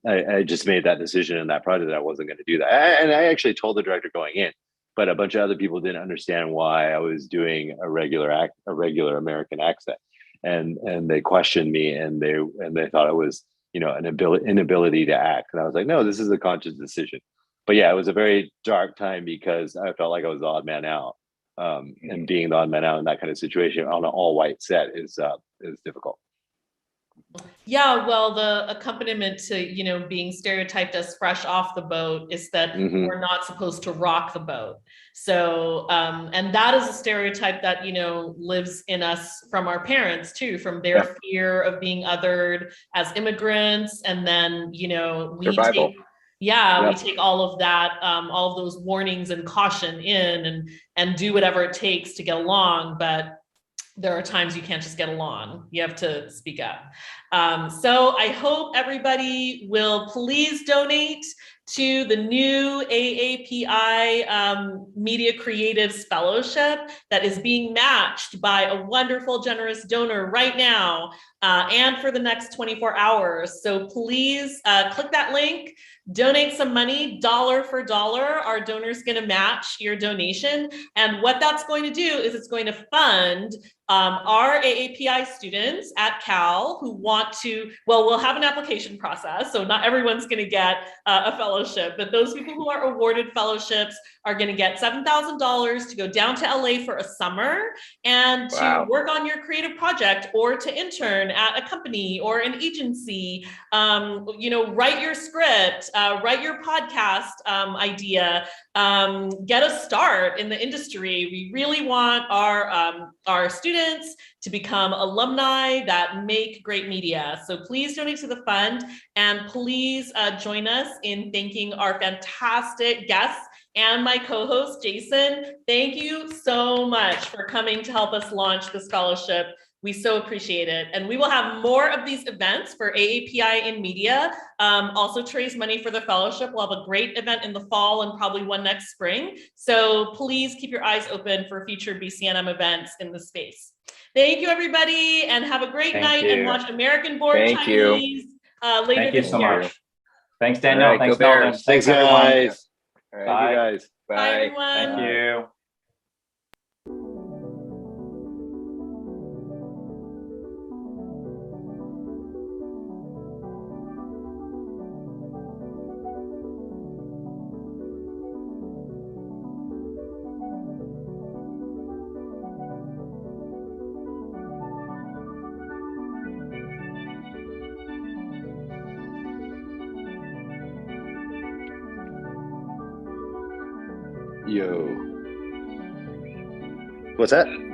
I just made that decision in that project that I wasn't going to do that. And I actually told the director going in, but a bunch of other people didn't understand why I was doing a regular American accent, and they questioned me, and they thought it was an inability to act. And I was like, no, this is a conscious decision. But yeah, it was a very dark time because I felt like I was the odd man out, and being the odd man out in that kind of situation on an all white set is difficult. Yeah, well, the accompaniment to, being stereotyped as fresh off the boat is that we're not supposed to rock the boat. So, and that is a stereotype that, lives in us from our parents too, from their fear of being othered as immigrants. And then, we take all of that, all of those warnings and caution in and do whatever it takes to get along. But there are times you can't just get along. You have to speak up. So I hope everybody will please donate to the new AAPI Media Creatives Fellowship that is being matched by a wonderful, generous donor right now and for the next 24 hours. So please click that link, donate some money, dollar for dollar. Our donor's going to match your donation. And what that's going to do is it's going to fund our AAPI students at Cal who want to, we'll have an application process. So not everyone's going to get a fellowship, but those people who are awarded fellowships are going to get $7,000 to go down to LA for a summer and to work on your creative project or to intern at a company or an agency, write your script, write your podcast idea, get a start in the industry. We really want our students to become alumni that make great media. So please donate to the fund, and please join us in thanking our fantastic guests and my co-host, Jason. Thank you so much for coming to help us launch this fellowship. We so appreciate it. And we will have more of these events for AAPI in media, also to raise money for the fellowship. We'll have a great event in the fall and probably one next spring. So please keep your eyes open for future BCNM events in the space. Thank you, everybody, and have a great night and watch American Born Thank you. Chinese later Thank you this so year. much. Thanks, Daniel. All right, Thanks, go Bears. Melvin. Thanks, everyone. guys. All right, Bye. you guys. Bye, Bye. everyone. Thank you. Yo. What's that?